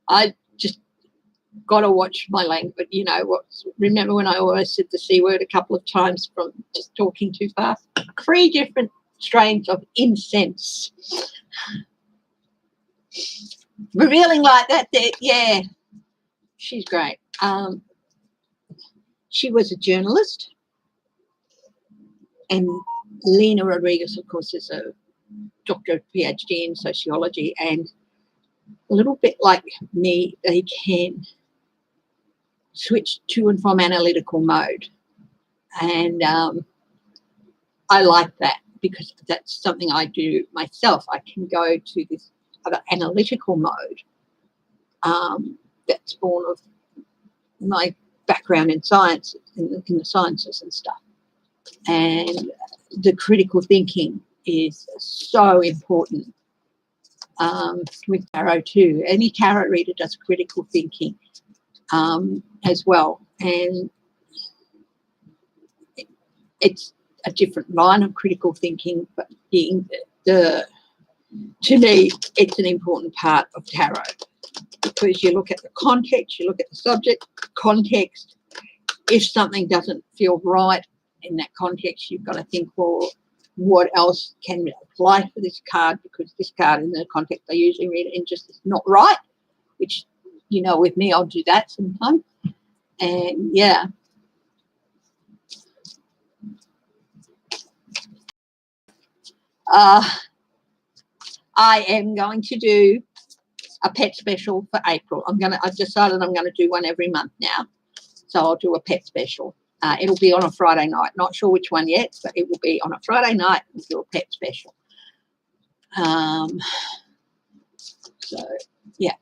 I just got to watch my language, you know what. Remember when I always said the C word a couple of times from just talking too fast? 3 different strains of incense. Revealing like that, yeah, she's great. She was a journalist, and Lena Rodriguez, of course, is a doctorate PhD in sociology, and a little bit like me, they can switch to and from analytical mode. And I like that because that's something I do myself. I can go to this other analytical mode that's born of my background in science, in the sciences and stuff. And the critical thinking is so important with tarot too. Any tarot reader does critical thinking as well, and it's a different line of critical thinking, but to me, it's an important part of tarot because you look at the context, you look at the subject, context. If something doesn't feel right in that context, you've got to think, well, what else can apply for this card? Because this card in the context I usually read it in just is not right, which, you know, with me, I'll do that sometimes. And yeah. I am going to do a pet special for April. I've decided I'm going to do one every month now. So I'll do a pet special. It'll be on a Friday night. Not sure which one yet, but it will be on a Friday night. We'll do a pet special. So, yeah.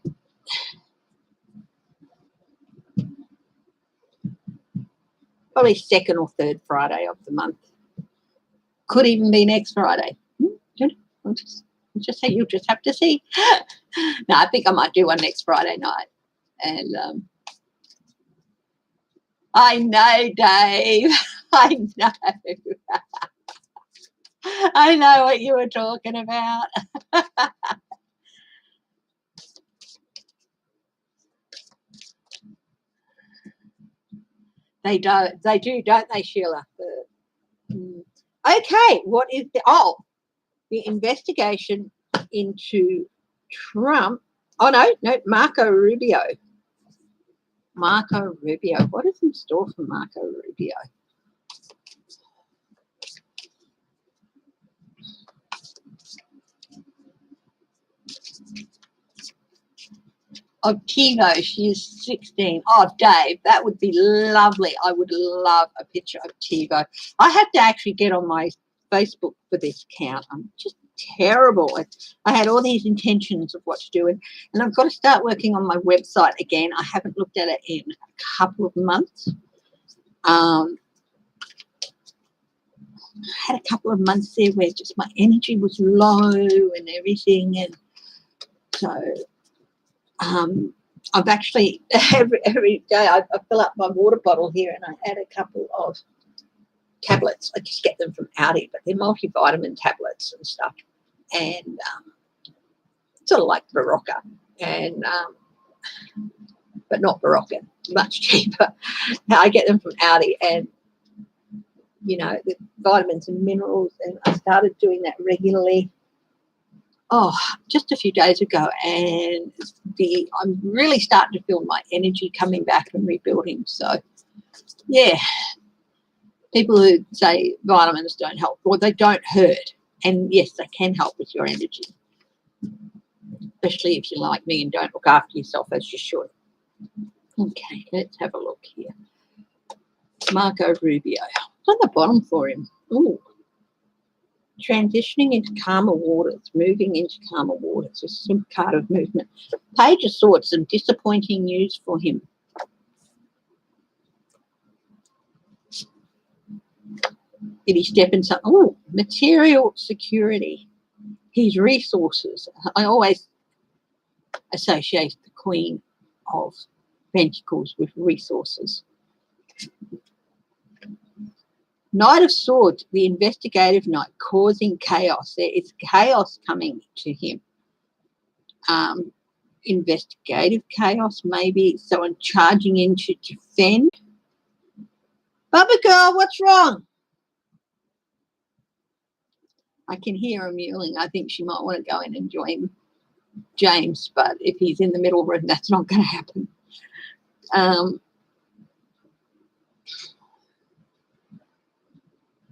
Probably 2nd or 3rd Friday of the month. Could even be next Friday. I'll just say, you'll just have to see. No, I think I might do one next Friday night. And I know, Dave. I know. I know what you were talking about. They do, don't they, Sheila? Okay, what is the investigation into Trump? Oh, no, Marco Rubio. Marco Rubio. What is in store for Marco Rubio? Of Tivo, she is 16. Oh, Dave, that would be lovely. I would love a picture of Tivo. I have to actually get on my Facebook for this count. I'm just terrible. I had all these intentions of what to do, and I've got to start working on my website again. I haven't looked at it in a couple of months. I had a couple of months there where just my energy was low and everything, and so I've actually every day I fill up my water bottle here and I add a couple of tablets. I just get them from Aldi, but they're multivitamin tablets and stuff, and sort of like Barocca, and but not Barocca, much cheaper. I get them from Aldi, and you know, the vitamins and minerals, and I started doing that regularly. Oh, just a few days ago, and I'm really starting to feel my energy coming back and rebuilding. So, yeah, people who say vitamins don't help, or they don't hurt, and yes, they can help with your energy, especially if you're like me and don't look after yourself as you should. Okay, let's have a look here. Marco Rubio. What's on the bottom for him? Ooh. Transitioning into calmer waters, moving into calmer waters, a some card of movement. Page of Swords, some disappointing news for him. Did he step in something? Oh, material security. His resources. I always associate the Queen of Pentacles with resources. Knight of Swords, the investigative knight, causing chaos. There is chaos coming to him. Investigative chaos, maybe someone charging in to defend. Bubba girl, what's wrong? I can hear her mewling. I think she might want to go in and join James, but if he's in the middle room, that's not going to happen.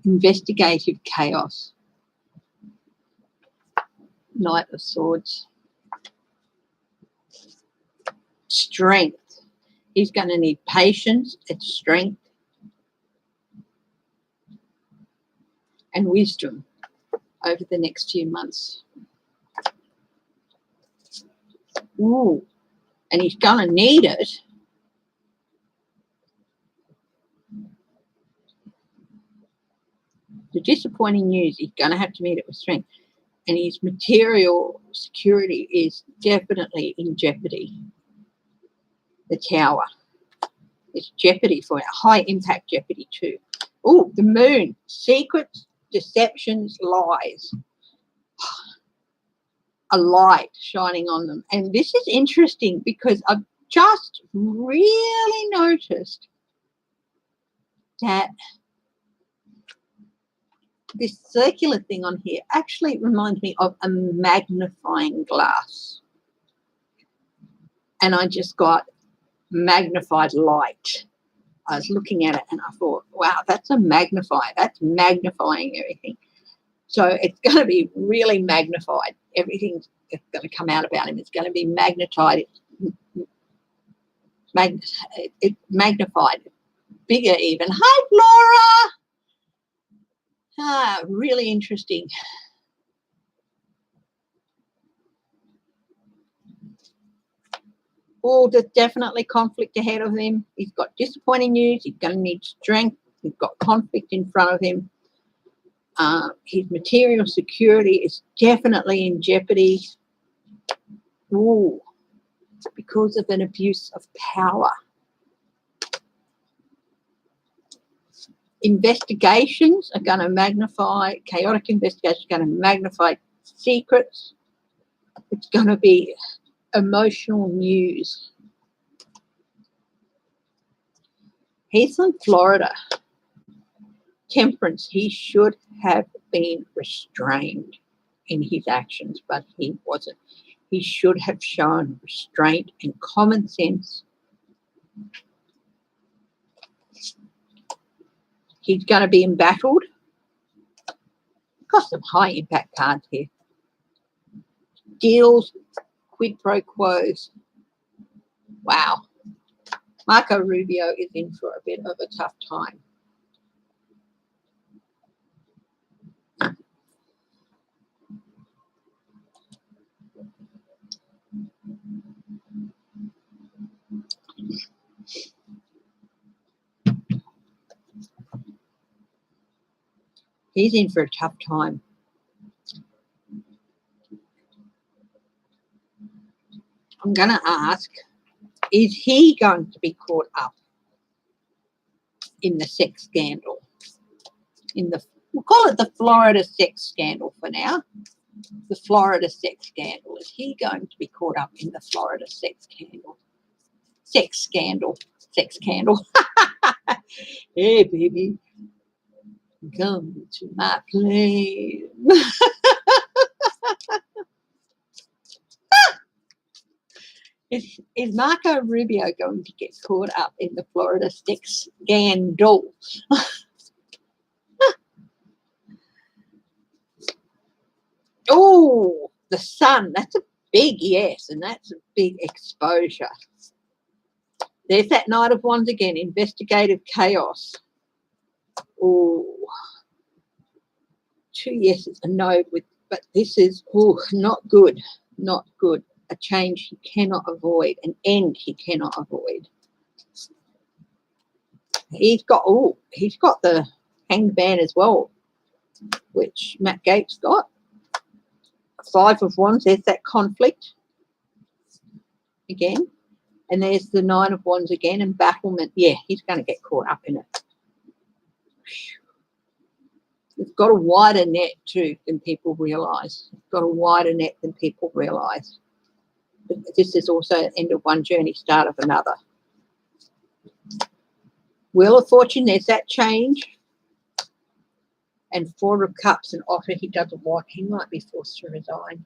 Investigative chaos. Knight of Swords. Strength. He's going to need patience and strength and wisdom over the next few months. Ooh, and he's going to need it. The disappointing news, he's going to have to meet it with strength. And his material security is definitely in jeopardy. The Tower. It's jeopardy for it. High impact jeopardy too. Oh, the Moon. Secrets, deceptions, lies. A light shining on them. And this is interesting because I've just really noticed that this circular thing on here actually reminds me of a magnifying glass. And I just got magnified light. I was looking at it and I thought, wow, that's a magnifier. That's magnifying everything. So it's going to be really magnified. Everything's going to come out about him. It's going to be magnified. Magnified. Bigger even. Hi, Flora. Really interesting. Oh, there's definitely conflict ahead of him. He's got disappointing news. He's going to need strength. He's got conflict in front of him. His material security is definitely in jeopardy. Ooh, because of an abuse of power. Investigations are going to magnify, chaotic investigations are going to magnify secrets. It's going to be emotional news. He's in Florida. Temperance, he should have been restrained in his actions, but he wasn't. He should have shown restraint and common sense. He's going to be embattled. Got some high impact cards here. Deals, quid pro quos. Wow. Marco Rubio is in for a bit of a tough time. He's in for a tough time. I'm going to ask, is he going to be caught up in the sex scandal? We'll call it the Florida sex scandal for now. The Florida sex scandal. Is he going to be caught up in the Florida sex scandal? Sex scandal. Sex scandal. Hey, baby. Come to my plane. Is Marco Rubio going to get caught up in the Florida sex scandal? Oh, the sun. That's a big yes, and that's a big exposure. There's that Knight of Wands again, investigative chaos. Oh, 2 yeses, a no, but this is not good, not good. A change he cannot avoid, an end he cannot avoid. He's got the Hanged Man as well, which Matt Gaetz got. 5 of Wands, there's that conflict again. And there's the 9 of Wands again, embattlement. Yeah, he's going to get caught up in it. We've got a wider net too than people realise. We've got a wider net than people realise. But this is also end of one journey, start of another. Wheel of Fortune, there's that change. And Four of Cups, an offer he doesn't want. He might be forced to resign.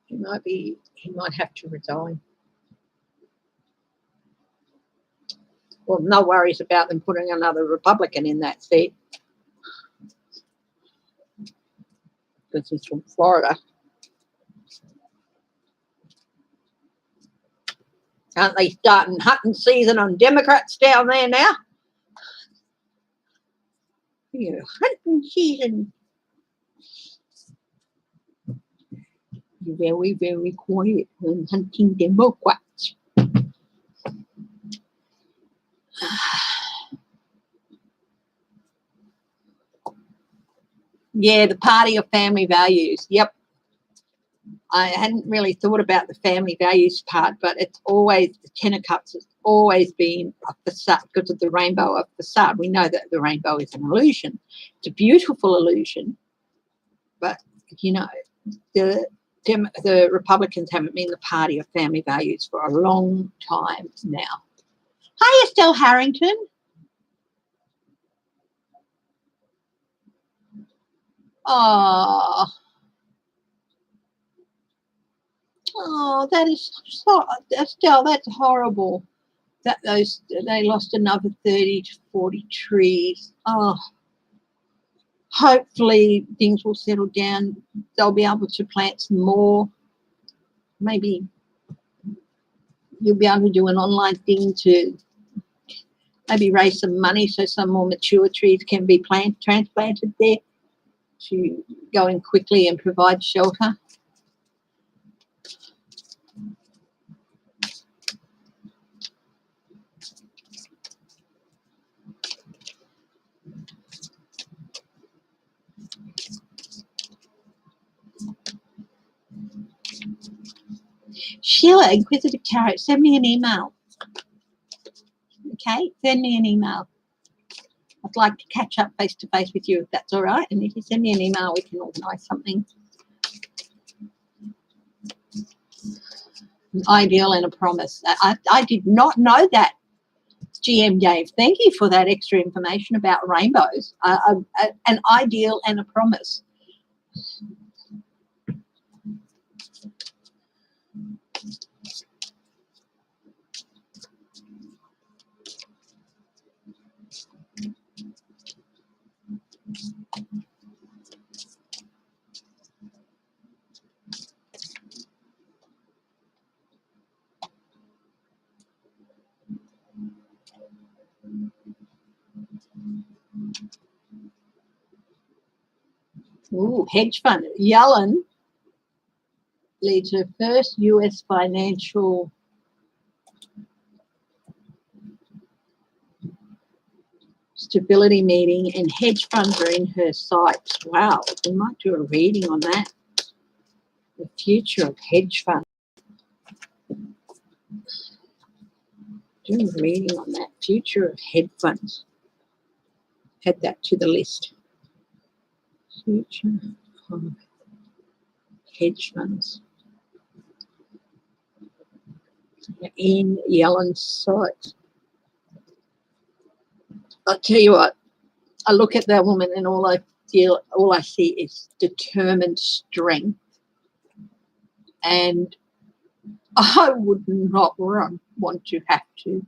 He might have to resign. Well, no worries about them putting another Republican in that seat, because he's from Florida. Aren't they starting hunting season on Democrats down there now? Yeah, hunting season. You're very, very quiet when hunting Democrats. Yeah, the party of family values. Yep. I hadn't really thought about the family values part, but it's always, the Ten of Cups has always been a facade because of the rainbow of facade. We know that the rainbow is an illusion. It's a beautiful illusion, but, you know, the Republicans haven't been the party of family values for a long time now. Hi, Estelle Harrington. Oh, that is so, Estelle, that's horrible. That they lost another 30 to 40 trees. Oh, hopefully things will settle down. They'll be able to plant some more. Maybe you'll be able to do an online thing to maybe raise some money so some more mature trees can be transplanted there to go in quickly and provide shelter. Sheila, Inquisitive Tarot, send me an email. Okay, send me an email. I'd like to catch up face to face with you if that's all right. And if you send me an email, we can organise something. An ideal and a promise. I did not know that, GM Dave. Thank you for that extra information about rainbows. An ideal and a promise. Ooh, hedge fund. Yellen leads her first U.S. financial stability meeting, and hedge funds are in her sights. Wow, we might do a reading on that. The future of hedge funds. Do a reading on that. Future of hedge funds. Add that to the list. Future of hedge funds. In Yellen's sights. I'll tell you what, I look at that woman and all I see is determined strength. And I would not want to have to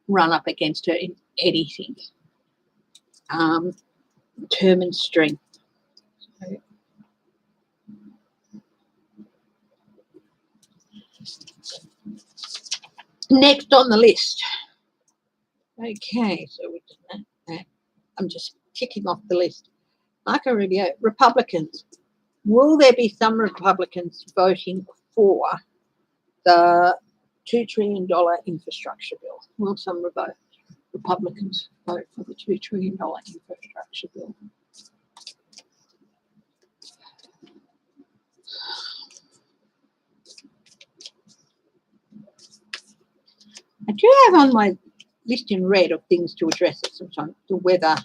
run up against her in anything. Determined strength. So, next on the list. Okay, so we did that. I'm just ticking off the list. Marco Rubio, Republicans. Will there be some Republicans voting for the $2 trillion infrastructure bill? Will some Republicans vote for the $2 trillion infrastructure bill? I do have on my list in red of things to address at some time. The weather,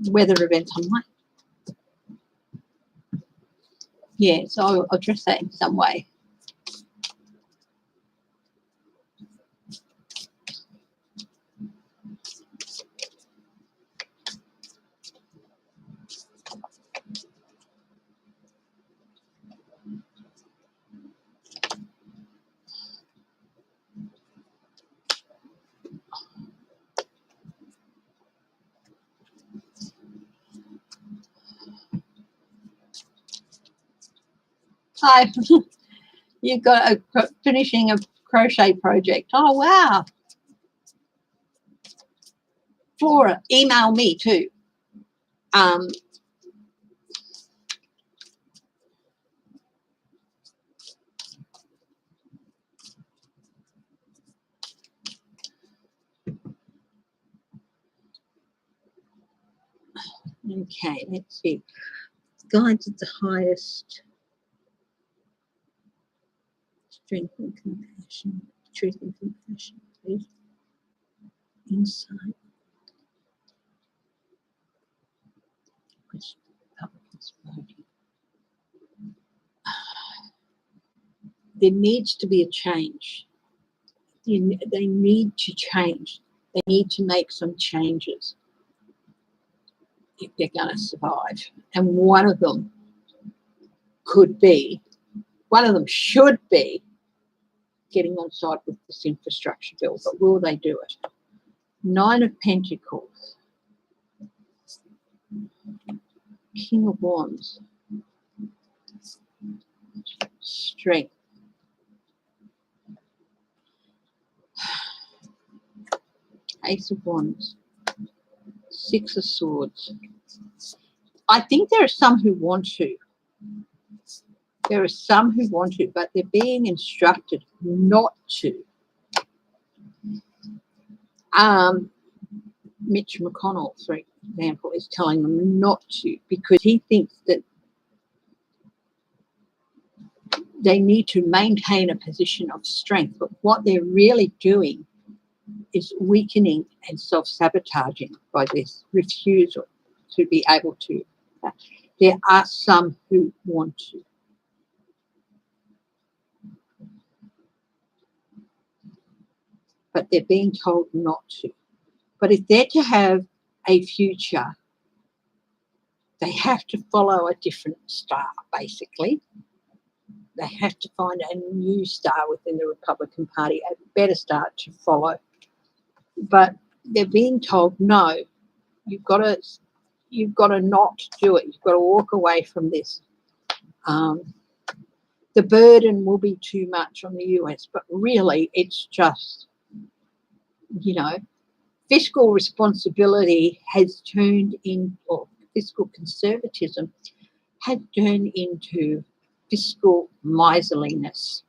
weather events online. Yeah, so I'll address that in some way. Hi, you've got finishing a crochet project. Oh, wow. Flora, email me too. Okay, let's see. Guides at the highest. Strength and compassion. Truth and compassion, please. Insight. There needs to be a change. They need to change. They need to make some changes if they're going to survive. And one of them should be getting on side with this infrastructure bill. But will they do it? 9 of Pentacles. King of Wands. Strength. Ace of Wands. 6 of Swords. I think there are some who want to. There are some who want to, but they're being instructed not to. Mitch McConnell, for example, is telling them not to because he thinks that they need to maintain a position of strength. But what they're really doing is weakening and self-sabotaging by this refusal to be able to. There are some who want to. But they're being told not to. But if they're to have a future, they have to follow a different star, basically. They have to find a new star within the Republican Party, a better star to follow. But they're being told, no, you've got to not do it. You've got to walk away from this. The burden will be too much on the US, but really it's just, fiscal responsibility has turned in, or fiscal conservatism has turned into fiscal miserliness.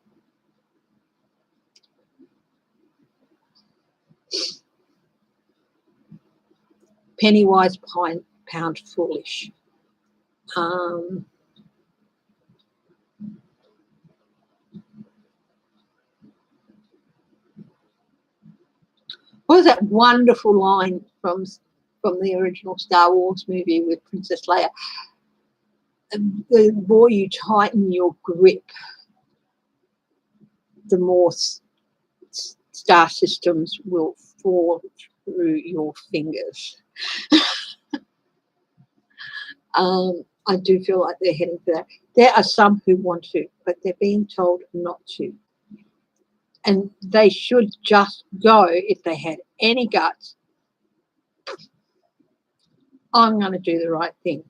Penny wise, pound foolish. What was that wonderful line from the original Star Wars movie with Princess Leia? The more you tighten your grip, the more star systems will fall through your fingers. I do feel like they're heading for that. There are some who want to, but they're being told not to. And they should just go, if they had any guts, I'm going to do the right thing.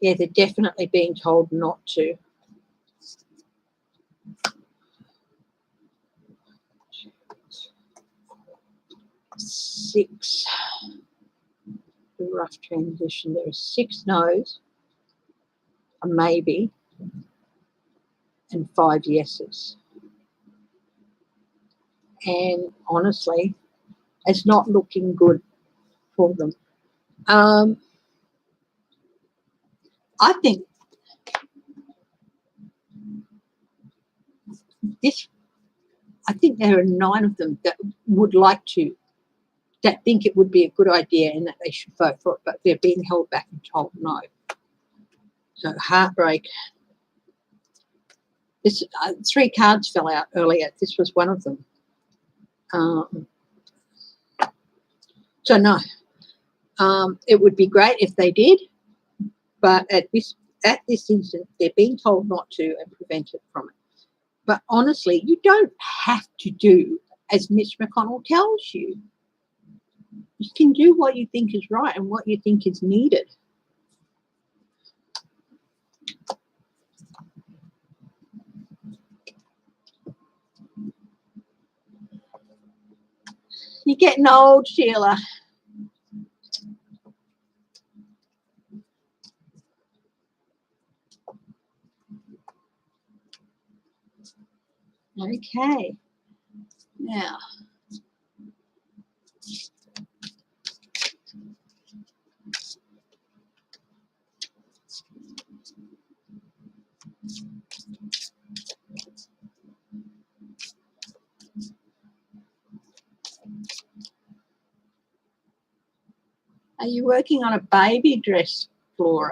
Yeah, they're definitely being told not to. Six. The rough transition. There are 6 no's, a maybe, and 5 yeses. And honestly, it's not looking good for them. I think I think there are 9 of them that would like to, that think it would be a good idea and that they should vote for it, but they're being held back and told no. So heartbreak. This 3 cards fell out earlier. This was one of them. So no, it would be great if they did, but at this instant, they're being told not to and prevented from it. But honestly, you don't have to do as Mitch McConnell tells you. You can do what you think is right and what you think is needed. You're getting old, Sheila. Okay. Now, are you working on a baby dress, Flora?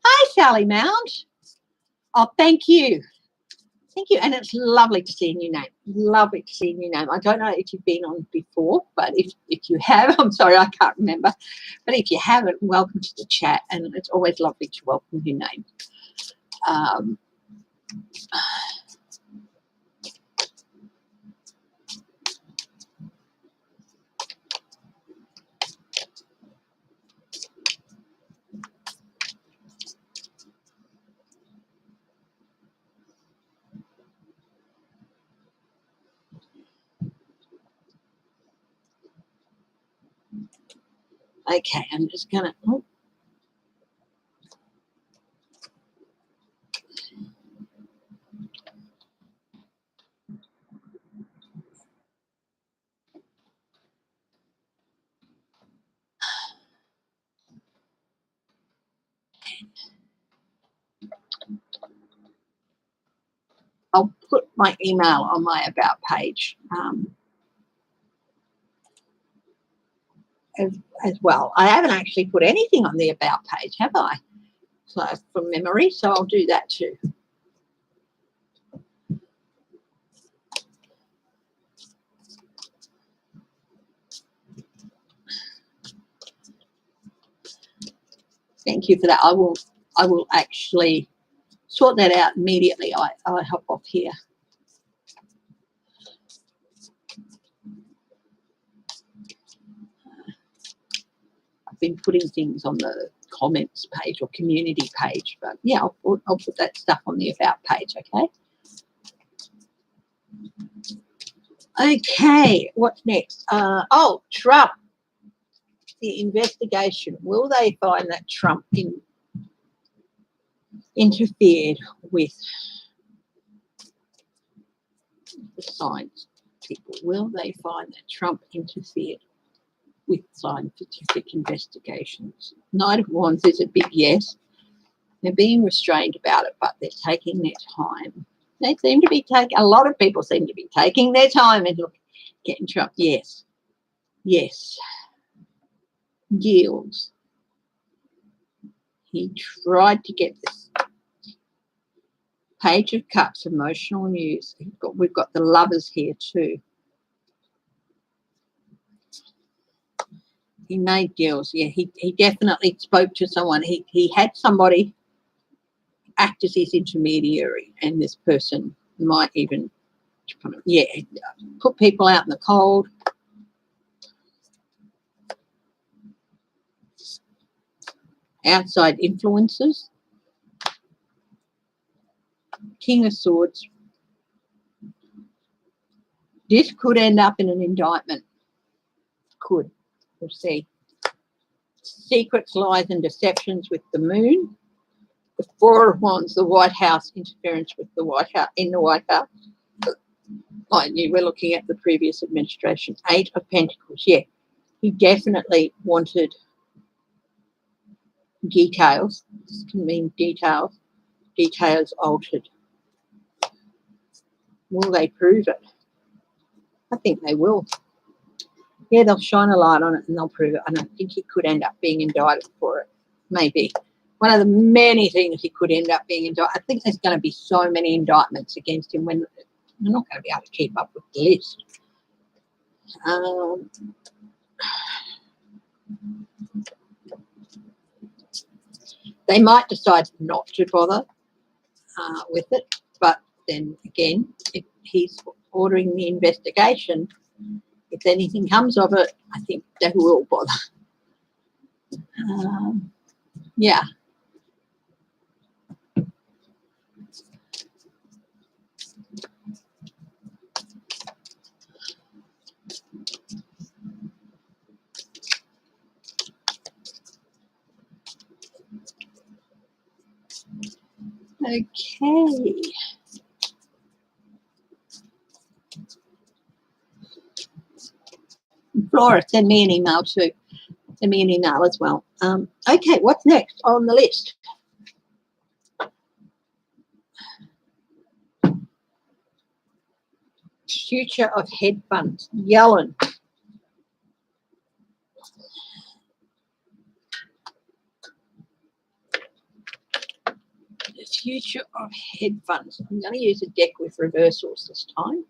Hi, Sally Mount. Oh, thank you. Thank you. And it's lovely to see a new name. Lovely to see a new name. I don't know if you've been on before, but if you have, I'm sorry, I can't remember. But if you haven't, welcome to the chat. And it's always lovely to welcome your name. Okay, I'm just going to... Oh. I'll put my email on my About page as well. I haven't actually put anything on the About page, have I? So from memory, so I'll do that too. Thank you for that. I will actually sort that out immediately. I'll hop off here. I've been putting things on the comments page or community page, but yeah, I'll put that stuff on the About page, okay? Okay, what's next? Oh, Trump. The investigation. Will they find that Trump interfered with the science people? Will they find that Trump interfered with scientific investigations? Knight of Wands is a big yes. They're being restrained about it, but they're taking their time. They seem to be taking, a lot of people seem to be taking their time and look, getting Trump. Yes. Yes. Yields. He tried to get this. Page of Cups, emotional news. We've got the Lovers here too. He made deals. Yeah, he definitely spoke to someone. He had somebody act as his intermediary, and this person might even, yeah, put people out in the cold. Outside influences. King of Swords. This could end up in an indictment. Could. We'll see. Secrets, lies, and deceptions with the Moon. The Four of Wands, the White House, interference with the White House, in the White House. Mind you, we're looking at the previous administration. Eight of Pentacles, yeah. He definitely wanted details. This can mean details. Details altered. Will they prove it? I think they will. Yeah, they'll shine a light on it and they'll prove it. I don't think he could end up being indicted for it. Maybe. One of the many things he could end up being indicted. I think there's going to be so many indictments against him when we're not going to be able to keep up with the list. They might decide not to bother with it, but then again, if he's ordering the investigation, if anything comes of it, I think they will bother. Yeah. Okay. Flora, send me an email too. Send me an email as well. Okay, what's next on the list? Future of hedge funds. Yellen. The future of hedge funds. I'm going to use a deck with reversals this time.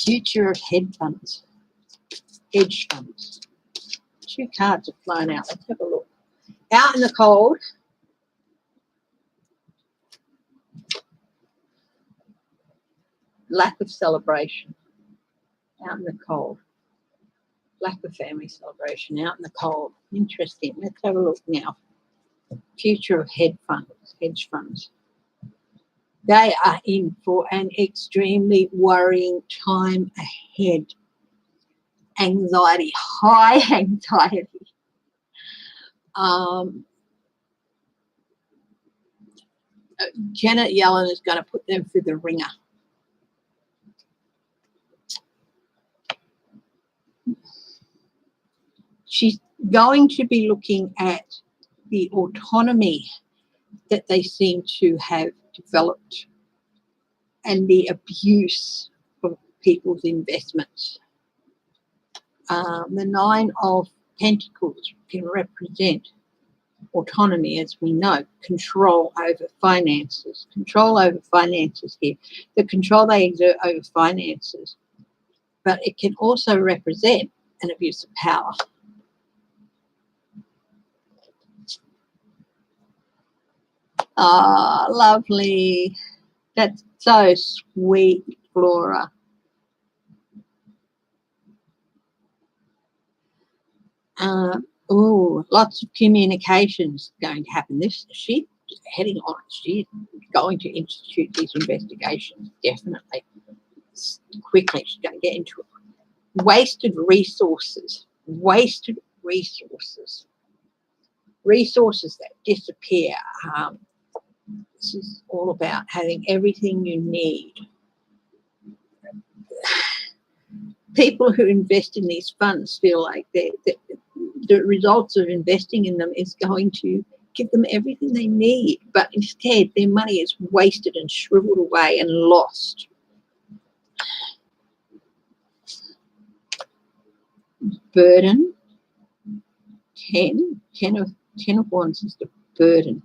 Future of hedge funds. Hedge funds. Two cards have flown out. Let's have a look. Out in the cold. Lack of celebration. Out in the cold. Lack of family celebration. Out in the cold. Interesting. Let's have a look now. Future of hedge funds. Hedge funds. They are in for an extremely worrying time ahead. Anxiety, high anxiety. Janet Yellen is going to put them through the ringer. She's going to be looking at the autonomy that they seem to have developed and the abuse of people's investments. The Nine of Pentacles can represent autonomy, as we know, control over finances. Control over finances here. The control they exert over finances. But it can also represent an abuse of power. Ah, lovely. That's so sweet, Flora. Oh, lots of communications going to happen. She's heading on. She's going to institute these investigations, definitely. Quickly, she's going to get into it. Wasted resources. Wasted resources. Resources that disappear. This is all about having everything you need. People who invest in these funds feel like the results of investing in them is going to give them everything they need, but instead their money is wasted and shriveled away and lost. Burden. 10 of Wands is the burden.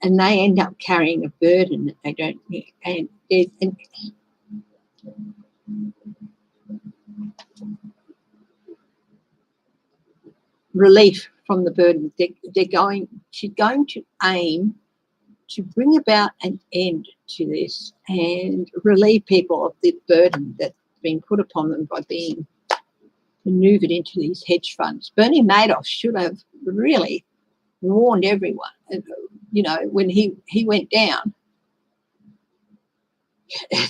and they end up carrying a burden that they don't need. And relief from the burden. She's going to aim to bring about an end to this and relieve people of the burden that's been put upon them by being maneuvered into these hedge funds. Bernie Madoff should have really warned everyone. You know, when he went down,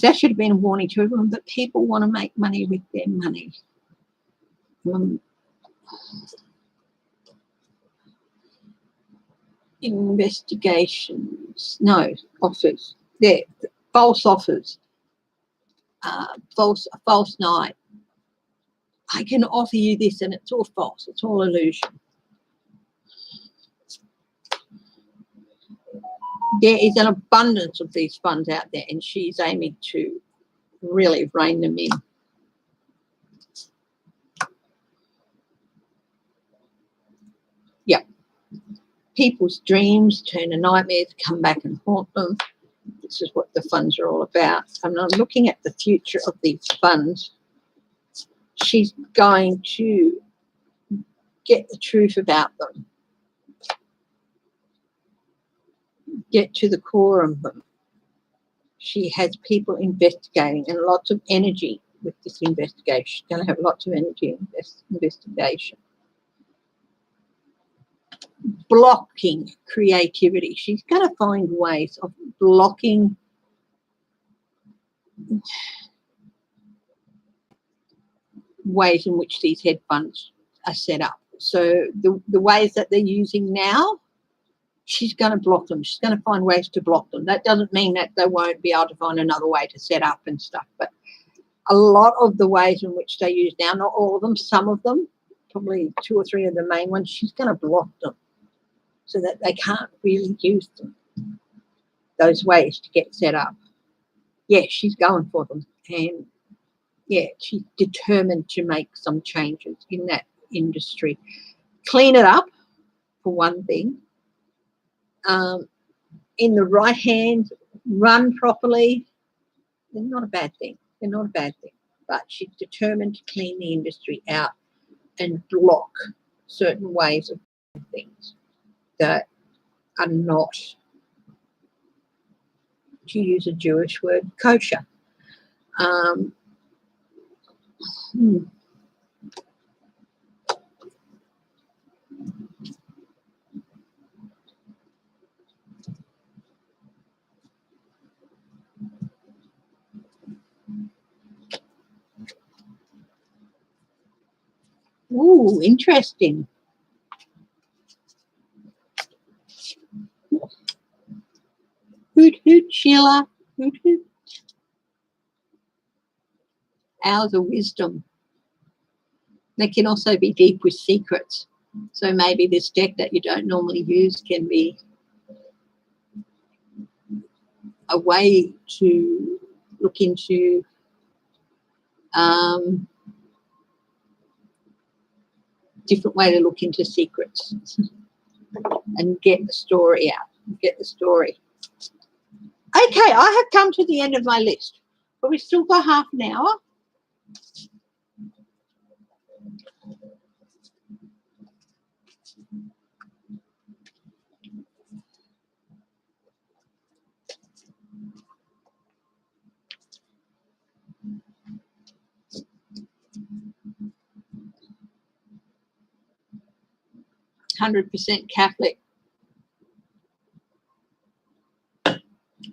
that should have been a warning to everyone, that people want to make money with their money. Investigations, no, offers, yeah, false offers, false night. I can offer you this and it's all false, it's all illusion. There is an abundance of these funds out there, and she's aiming to really rein them in. Yeah. People's dreams turn to nightmares, come back and haunt them. This is what the funds are all about. And I'm looking at the future of these funds. She's going to get the truth about them, get to the core of them. She has people investigating and lots of energy with this investigation. She's going to have lots of energy in this investigation. Blocking creativity. She's going to find ways of blocking ways in which these hedge funds are set up. So the ways that they're using now, she's going to block them. She's going to find ways to block them. That doesn't mean that they won't be able to find another way to set up and stuff, but a lot of the ways in which they use now, not all of them, some of them, probably 2 or 3 of the main ones, she's going to block them so that they can't really use them, those ways to get set up. Yeah, she's going for them. And yeah, she's determined to make some changes in that industry. Clean it up, for one thing. In the right hands, run properly. They're not a bad thing. They're not a bad thing. But she's determined to clean the industry out and block certain ways of doing things that are not, to use a Jewish word, kosher. 'Ooh, interesting. Hoot, hoot, Sheila. Hoot, hoot. Hours of wisdom. They can also be deep with secrets. So maybe this deck that you don't normally use can be a way to look into different way to look into secrets and get the story out, get the story. Okay, I have come to the end of my list, but we've still got half an hour. %, Catholic.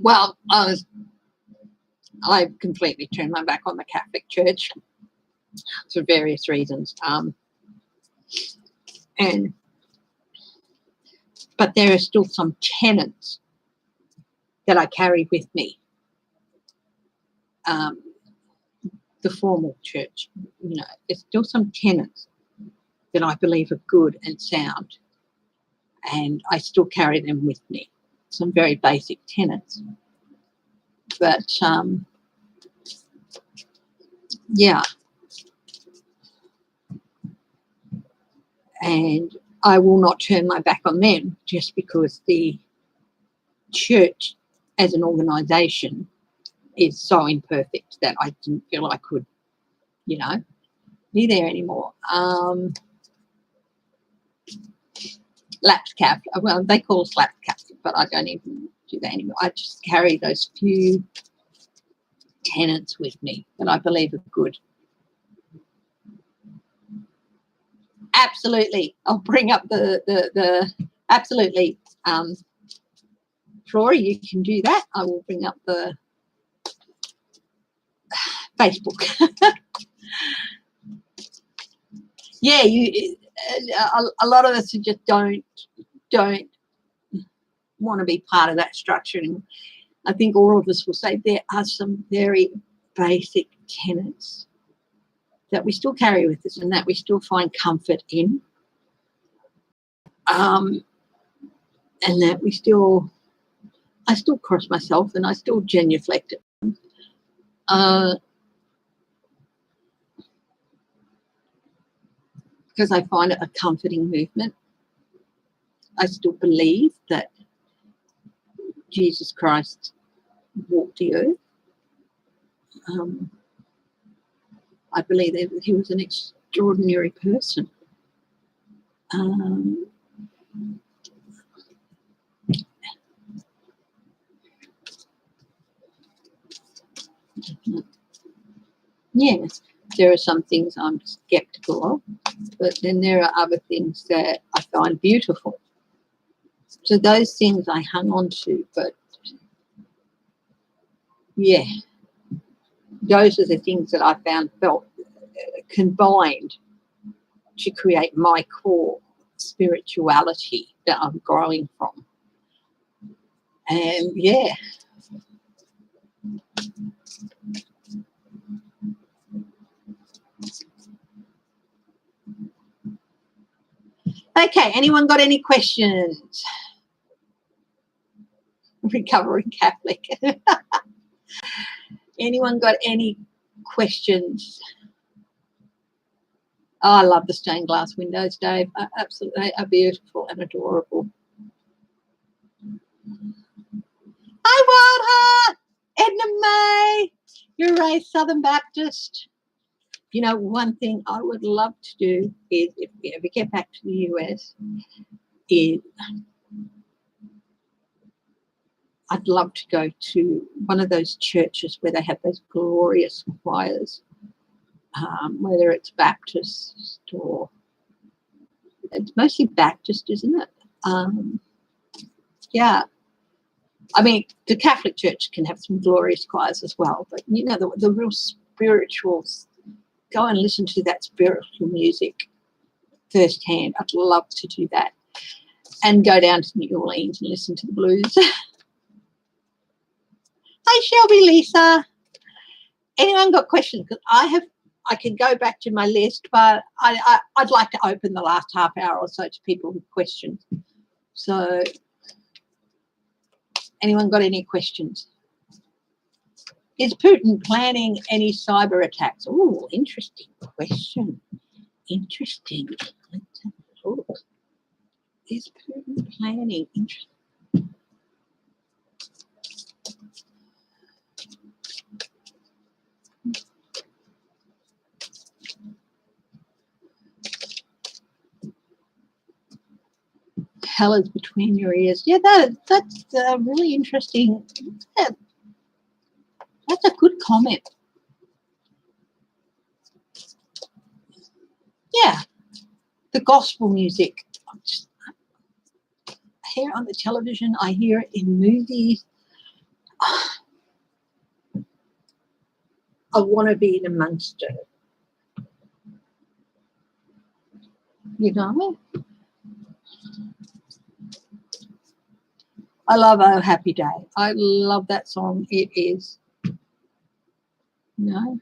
Well, I completely turned my back on the Catholic Church for various reasons. But there are still some tenets that I carry with me. The formal church, you know, there's still some tenets that I believe are good and sound, and I still carry them with me. Some very basic tenets, but yeah, and I will not turn my back on them just because the church as an organisation is so imperfect that I didn't feel I could, you know, be there anymore. Lapsed Catholic, well, they call us lapsed Catholic, but I don't even do that anymore. I just carry those few tenets with me that I believe are good. Absolutely. I'll bring up the absolutely. Flora, you can do that. I will bring up the Facebook. Yeah, a lot of us just don't want to be part of that structure. And I think all of us will say there are some very basic tenets that we still carry with us and that we still find comfort in, and that I still cross myself and I still genuflect at them. Because I find it a comforting movement. I still believe that Jesus Christ walked the earth. I believe that he was an extraordinary person. Yes, there are some things I'm skeptical of, but then there are other things that I find beautiful. So those things I hung on to, but yeah, those are the things that I felt combined to create my core spirituality that I'm growing from. And yeah. Okay, anyone got any questions? Recovering Catholic. Anyone got any questions? Oh, I love the stained glass windows, Dave. Absolutely, they are beautiful and adorable. Hi, Wildheart. Edna May. You're a Southern Baptist. You know, one thing I would love to do is, if we ever get back to the US, is I'd love to go to one of those churches where they have those glorious choirs, whether it's Baptist or it's mostly Baptist, isn't it? Yeah. I mean, the Catholic Church can have some glorious choirs as well, but you know, the real spirituals, go and listen to that spiritual music firsthand. I'd love to do that. And go down to New Orleans and listen to the blues. Hi, Shelby, Lisa. Anyone got questions? Because I could go back to my list, but I'd like to open the last half hour or so to people with questions. So anyone got any questions? Is Putin planning any cyber attacks? Oh, interesting question. Interesting. Let's have a look. Is Putin planning? Interesting. Hell is between your ears. Yeah, that's really interesting. Yeah, that's a good comment. Yeah, the gospel music. I hear it on the television. I hear it in movies. I want to be in amongst it. You know? I love Oh Happy Day. I love that song. It is, you know,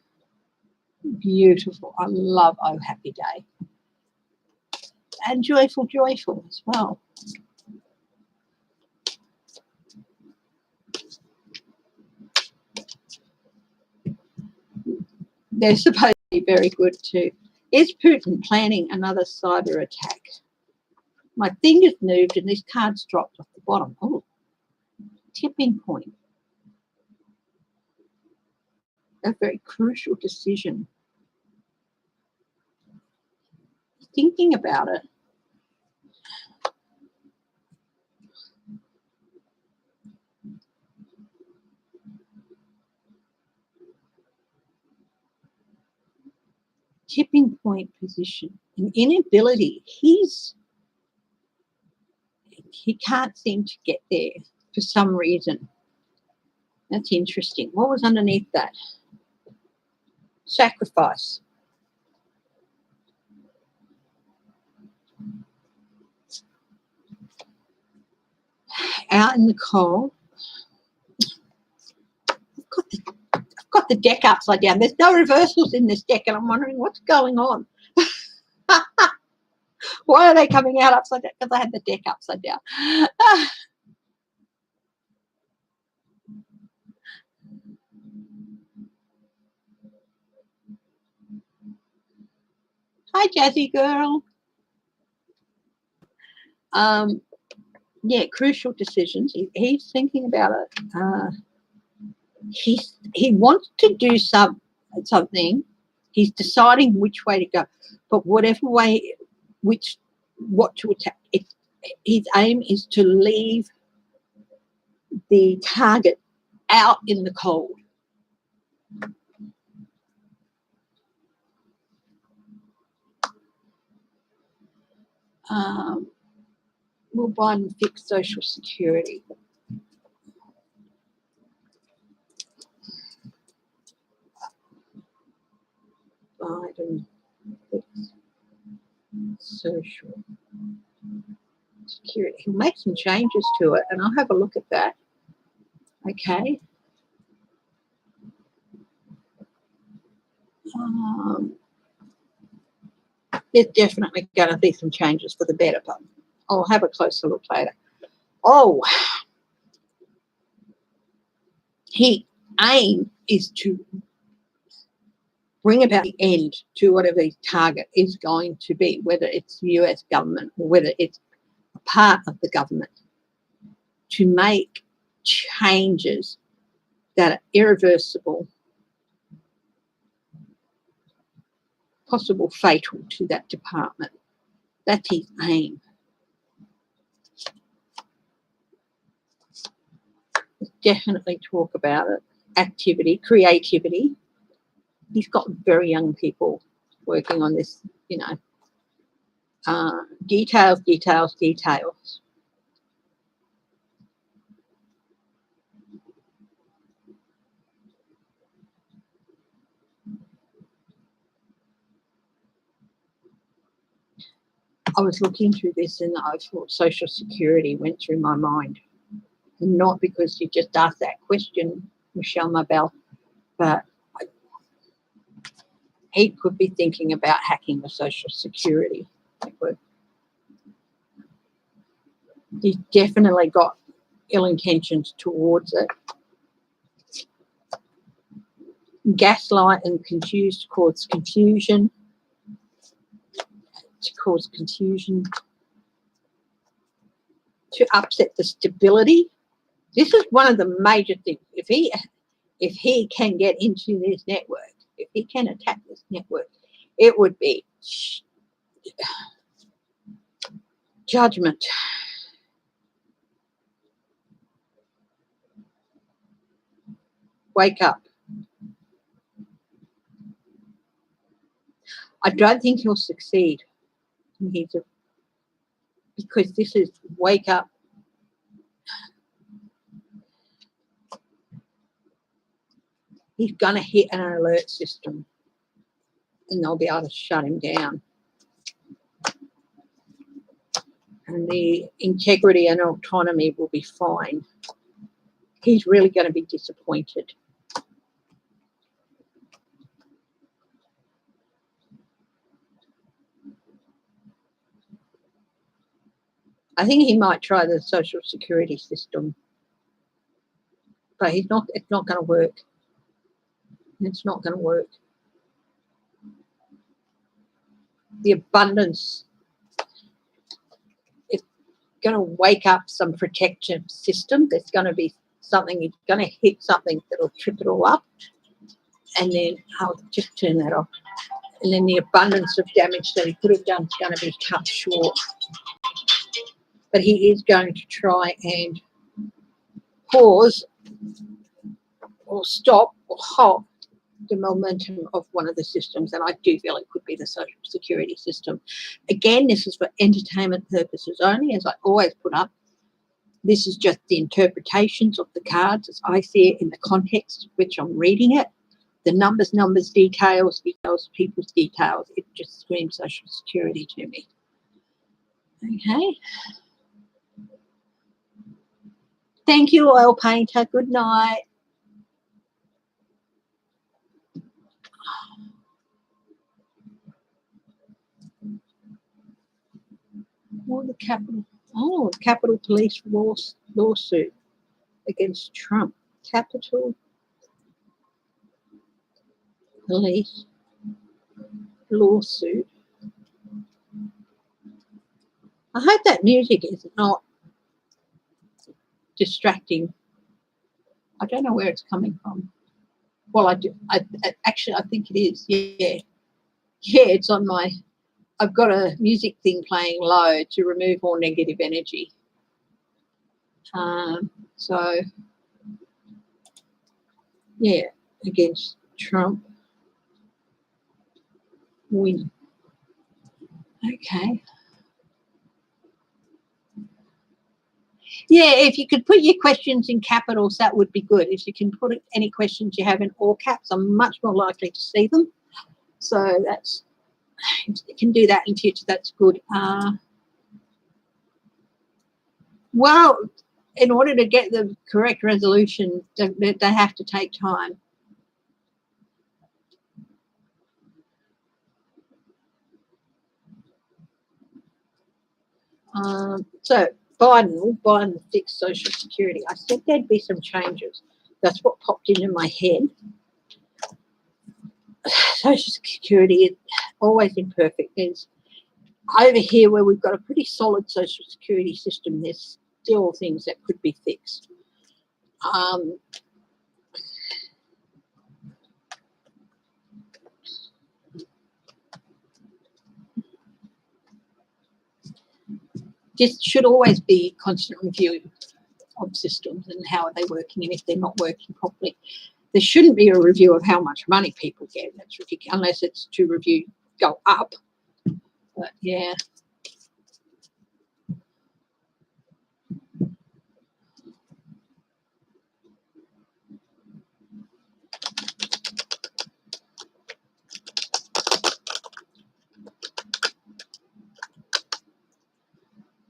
beautiful. I love Oh Happy Day. And Joyful, Joyful as well. They're supposed to be very good too. Is Putin planning another cyber attack? My finger's moved and this card's dropped off the bottom. Oh, tipping point. A very crucial decision. Thinking about it. Tipping point position, an inability. He can't seem to get there for some reason. That's interesting. What was underneath that? Sacrifice. Out in the cold. I've got the deck upside down. There's no reversals in this deck, and I'm wondering what's going on. Why are they coming out upside down? Because I had the deck upside down. Hi, Jazzy girl. Yeah, crucial decisions. He's thinking about it. He wants to do something. He's deciding which way to go, but whatever way, what to attack. His aim is to leave the target out in the cold. Will Biden fix Social Security? Biden fix Social Security. He'll make some changes to it, and I'll have a look at that. Okay. There's definitely going to be some changes for the better, but I'll have a closer look later. Oh, his aim is to bring about the end to whatever his target is going to be, whether it's the US government or whether it's a part of the government, to make changes that are irreversible, possible fatal to that department. That's his aim. Definitely talk about it. Activity, creativity. He's got very young people working on this, you know. Details. I was looking through this and I thought Social Security went through my mind. Not because you just asked that question, Michelle Mabel, but he could be thinking about hacking the Social Security network. He's definitely got ill intentions towards it. Gaslight and confuse to cause confusion. To upset the stability. This is one of the major things. If he can get into this network, if he can attack this network, it would be judgment. Wake up. I don't think he'll succeed. Because this is wake up. He's going to hit an alert system and they'll be able to shut him down. And the integrity and autonomy will be fine. He's really going to be disappointed. I think he might try the Social Security system, but it's not going to work. It's not going to work. The abundance, it's going to wake up some protective system. There's going to be something, you're going to hit something that'll trip it all up, and then I'll just turn that off. And then the abundance of damage that he could have done is going to be cut short. But he is going to try and pause or stop or halt the momentum of one of the systems, and I do feel it could be the social security system. Again, this is for entertainment purposes only, as I always put up. This is just the interpretations of the cards as I see it in the context which I'm reading it. The numbers, details, people's details. It just screams social security to me. Okay. Thank you, oil painter. Good night. The Capitol Police lawsuit against Trump. Capitol Police lawsuit. I hope that music is not distracting. I don't know where it's coming from. Well, I do. Actually, I think it is. Yeah, it's on my. I've got a music thing playing low to remove all negative energy. So, yeah, against Trump. Win. Okay. Yeah, if you could put your questions in capitals, that would be good. If you can put any questions you have in all caps, I'm much more likely to see them. So that's, if you can do that in future, that's good. Well, in order to get the correct resolution, they have to take time. So Biden fix Social Security. I said there'd be some changes. That's what popped into my head. Social Security is always imperfect. There's over here where we've got a pretty solid Social Security system, there's still things that could be fixed. This should always be constant review of systems and how are they working, and if they're not working properly. There shouldn't be a review of how much money people get. That's ridiculous, unless it's to review go up. But yeah.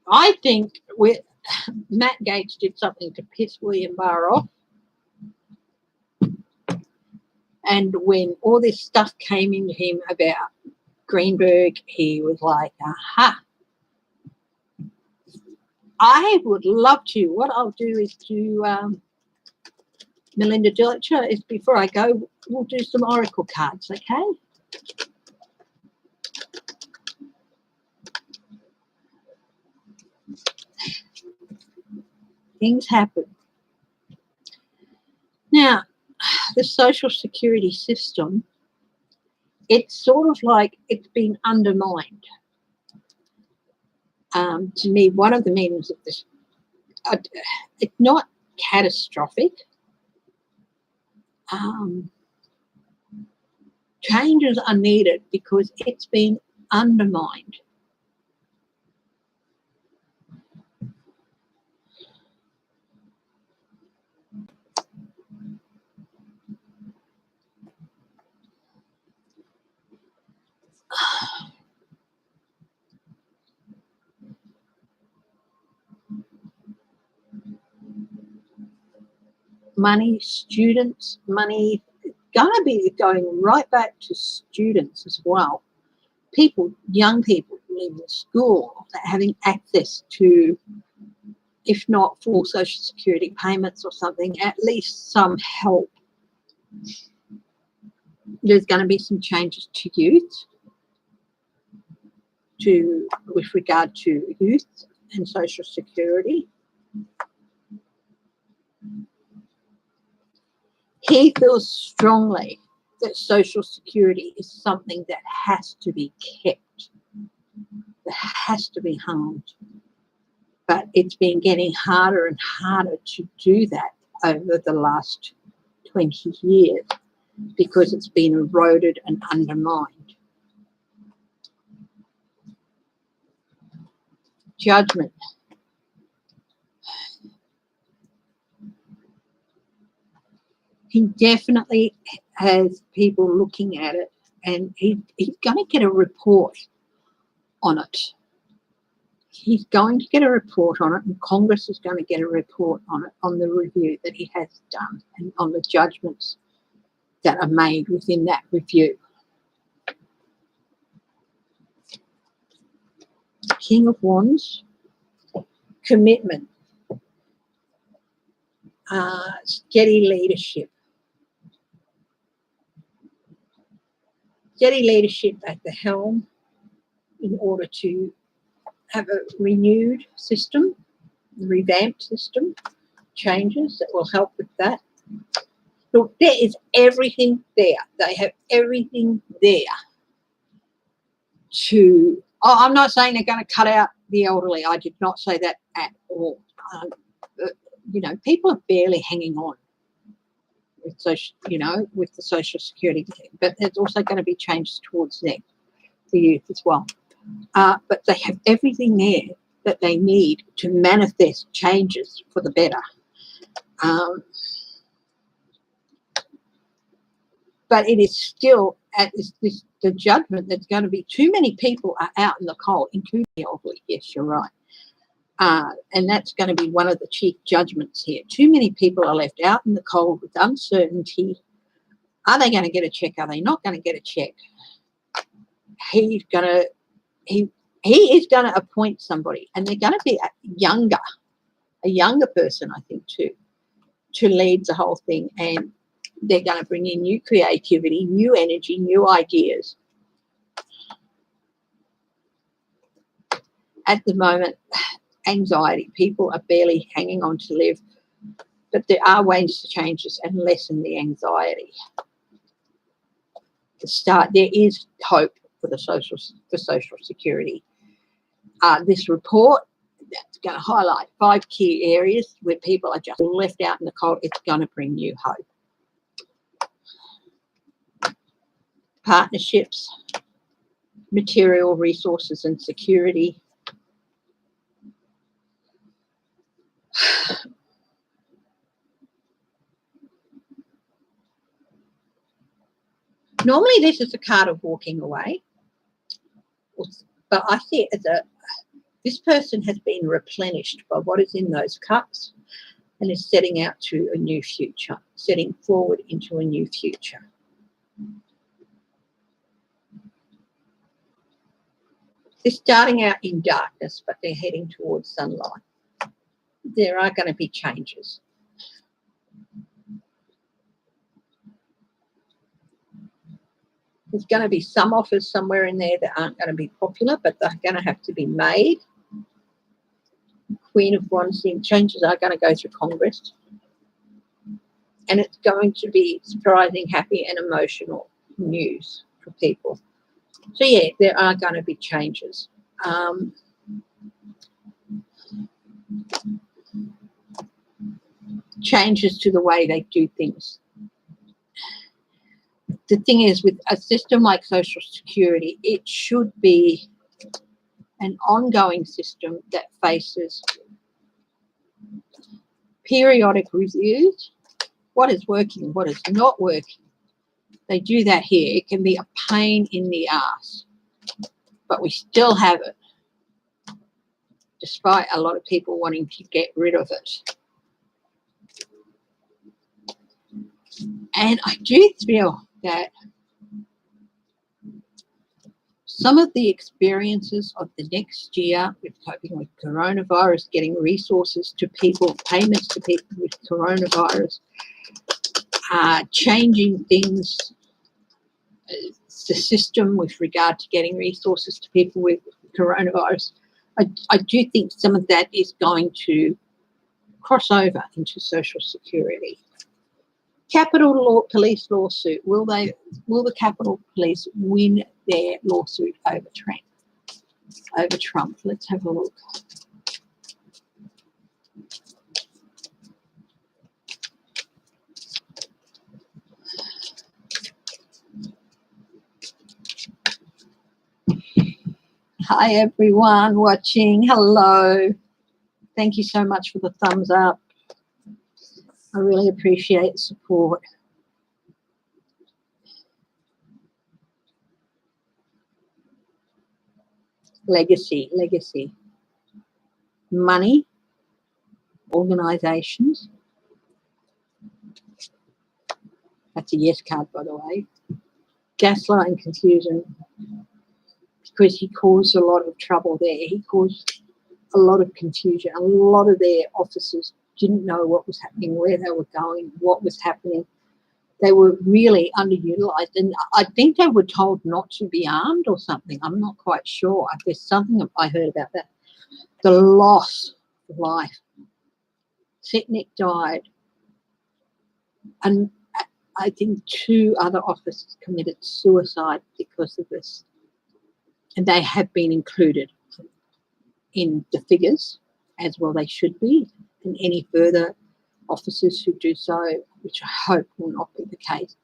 I think Matt Gaetz did something to piss William Barr off. And when all this stuff came into him about Greenberg, he was like, aha. I would love to. What I'll do is do Melinda Dillicher, is before I go, we'll do some oracle cards, okay? Things happen. Now, the Social Security system, it's sort of like it's been undermined. To me, one of the meanings of this, it's not catastrophic. Changes are needed because it's been undermined. Money, students, money, going to be going right back to students as well. People, young people leaving school, having access to, if not full Social Security payments or something, at least some help. There's going to be some changes to youth, with regard to youth and Social Security. He feels strongly that Social Security is something that has to be kept, that has to be harmed. But it's been getting harder and harder to do that over the last 20 years because it's been eroded and undermined. Judgment. He definitely has people looking at it, and he's going to get a report on it. He's going to get a report on it, and Congress is going to get a report on it, on the review that he has done and on the judgments that are made within that review. King of Wands, commitment, steady leadership. Steady leadership at the helm in order to have a renewed system, revamped system, changes that will help with that. Look, there is everything there. They have everything there to... I'm not saying they're going to cut out the elderly. I did not say that at all. You know, people are barely hanging on with social, you know, with the Social Security thing. But there's also going to be changes towards them, the youth as well. But they have everything there that they need to manifest changes for the better. But it is still at the judgment that's going to be too many people are out in the cold, including the elderly. Yes, you're right. And that's going to be one of the chief judgments here. Too many people are left out in the cold with uncertainty. Are they going to get a check? Are they not going to get a check? He is going to appoint somebody, and they're going to be a younger person, I think, too, to lead the whole thing. And they're going to bring in new creativity, new energy, new ideas. At the moment, anxiety. People are barely hanging on to live, but there are ways to change this and lessen the anxiety. There is hope for the Social Security. This report that's going to highlight 5 key areas where people are just left out in the cold. It's going to bring new hope. Partnerships, material resources and security. Normally this is a card of walking away, but I see it as this person has been replenished by what is in those cups and is setting out to a new future, setting forward into a new future. They're starting out in darkness, but they're heading towards sunlight. There are going to be changes. There's going to be some offers somewhere in there that aren't going to be popular, but they're going to have to be made. Queen of Wands, changes are going to go through Congress. And it's going to be surprising, happy and emotional news for people. So, yeah, there are going to be changes. Changes to the way they do things. The thing is, with a system like Social Security, it should be an ongoing system that faces periodic reviews. What is working? What is not working? They do that here. It can be a pain in the ass, but we still have it, despite a lot of people wanting to get rid of it. And I do feel that some of the experiences of the next year with coping with coronavirus, getting resources to people, payments to people with coronavirus, changing things, the system with regard to getting resources to people with coronavirus, I do think some of that is going to cross over into Social Security. Police lawsuit. Will the Capitol Police win their lawsuit over Trump? Let's have a look. Hi everyone watching. Hello. Thank you so much for the thumbs up. I really appreciate the support. Legacy. Money, organisations. That's a yes card, by the way. Gaslight and confusion, because he caused a lot of trouble there. He caused a lot of confusion. A lot of their officers didn't know what was happening, where they were going, what was happening. They were really underutilised, and I think they were told not to be armed or something. I'm not quite sure. There's something I heard about that. The loss of life. Sitnik died, and I think 2 other officers committed suicide because of this, and they have been included in the figures, as well they should be, and any further officers who do so, which I hope will not be the case,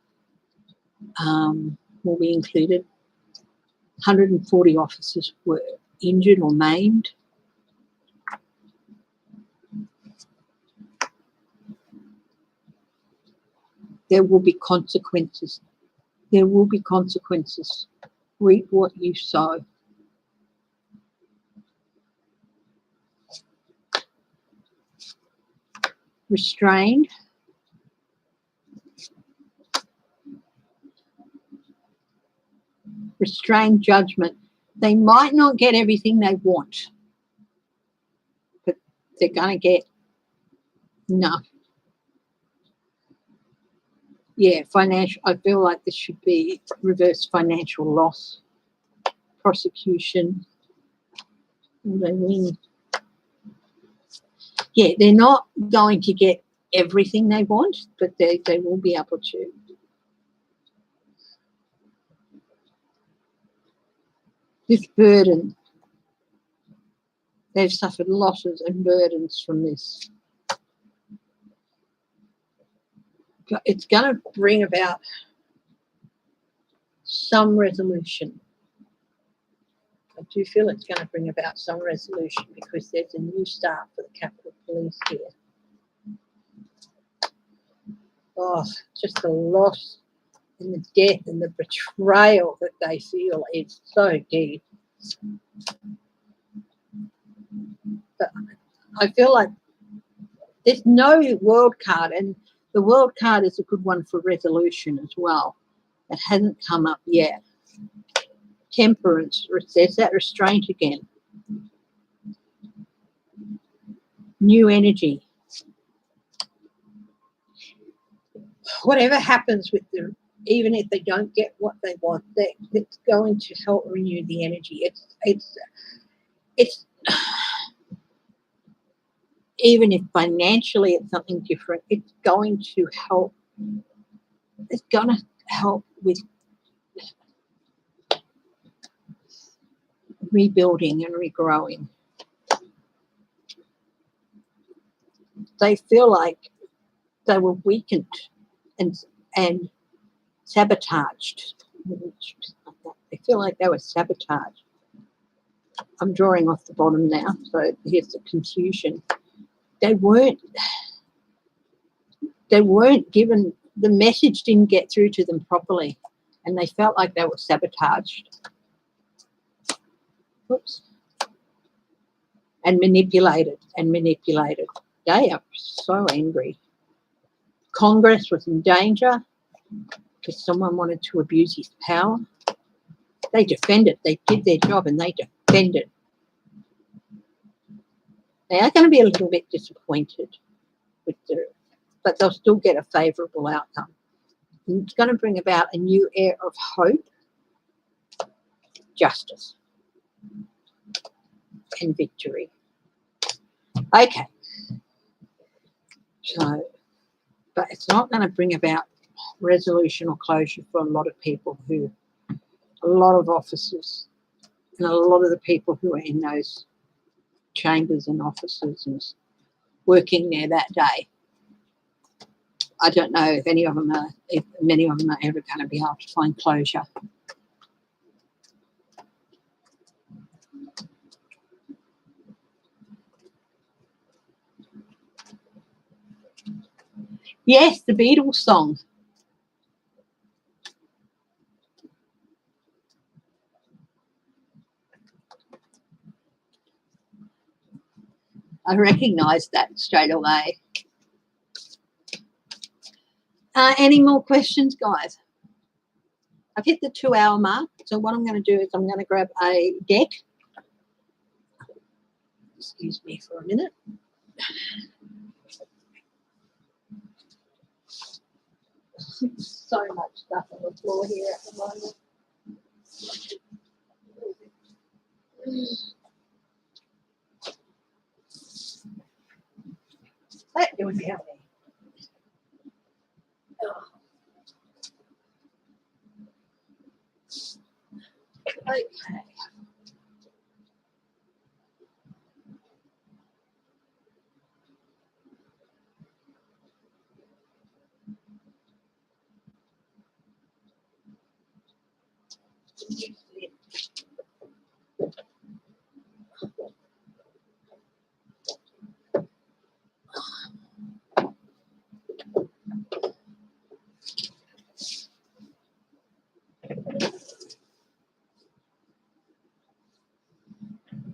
will be included. 140 officers were injured or maimed. There will be consequences. There will be consequences. Reap what you sow. Restrained. Restrained judgment. They might not get everything they want, but they're going to get enough. Yeah, financial. I feel like this should be reverse financial loss. Prosecution. Will they win? Yeah, they're not going to get everything they want, but they will be able to. This burden, they've suffered losses and burdens from this. It's going to bring about some resolution. I do feel it's going to bring about some resolution, because there's a new start for the Capitol Police here. Oh, just the loss and the death and the betrayal that they feel is so deep. But I feel like there's no world card, and the world card is a good one for resolution as well. It hasn't come up yet. Temperance, there's that restraint again. New energy. Whatever happens with them, even if they don't get what they want, it's going to help renew the energy. It's even if financially it's something different, it's going to help. It's going to help with rebuilding and regrowing. They feel like they were weakened and sabotaged. They feel like they were sabotaged. I'm drawing off the bottom now, so here's the confusion. They weren't given, the message didn't get through to them properly, and they felt like they were sabotaged. Whoops. And manipulated. They are so angry. Congress was in danger because someone wanted to abuse his power. They defended. They did their job and they defended. They are going to be a little bit disappointed with but they'll still get a favourable outcome. And it's going to bring about a new air of hope, justice, and victory. Okay. So, but it's not going to bring about resolution or closure for a lot of people a lot of officers and a lot of the people who are in those chambers and offices and working there that day. I don't know if many of them are ever going to be able to find closure. Yes, the Beatles song. I recognised that straight away. Any more questions, guys? I've hit the 2-hour mark, so what I'm going to do is I'm going to grab a deck. Excuse me for a minute. So much stuff on the floor here at the moment. That would be healthy. Okay.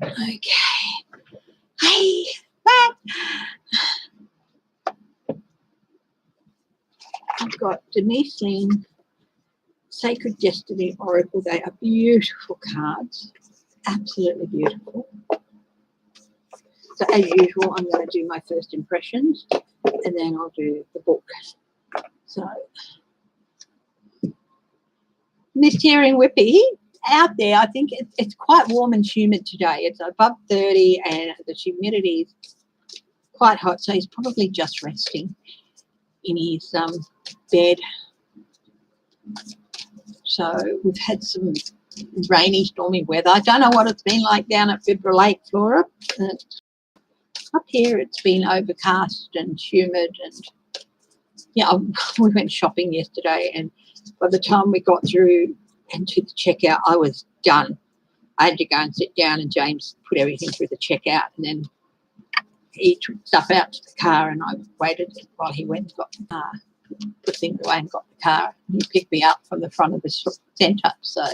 Okay. Hey, back. I've got Denise Lynn, Sacred Destiny Oracle. They are beautiful cards. Absolutely beautiful. So as usual, I'm going to do my first impressions and then I'll do the book. So, Miss Terry and Whippy, out there, I think it's quite warm and humid today. It's above 30 and the humidity is quite hot, so he's probably just resting in his bed. So we've had some rainy, stormy weather. I don't know what it's been like down at Fibra Lake, Flora. Up here it's been overcast and humid, and yeah, we went shopping yesterday, and by the time we got through and to the checkout, I was done. I had to go and sit down, and James put everything through the checkout, and then he took stuff out to the car, and I waited while he went and got the car, put things away and got the car. And he picked me up from the front of the centre. So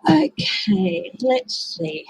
okay, let's see.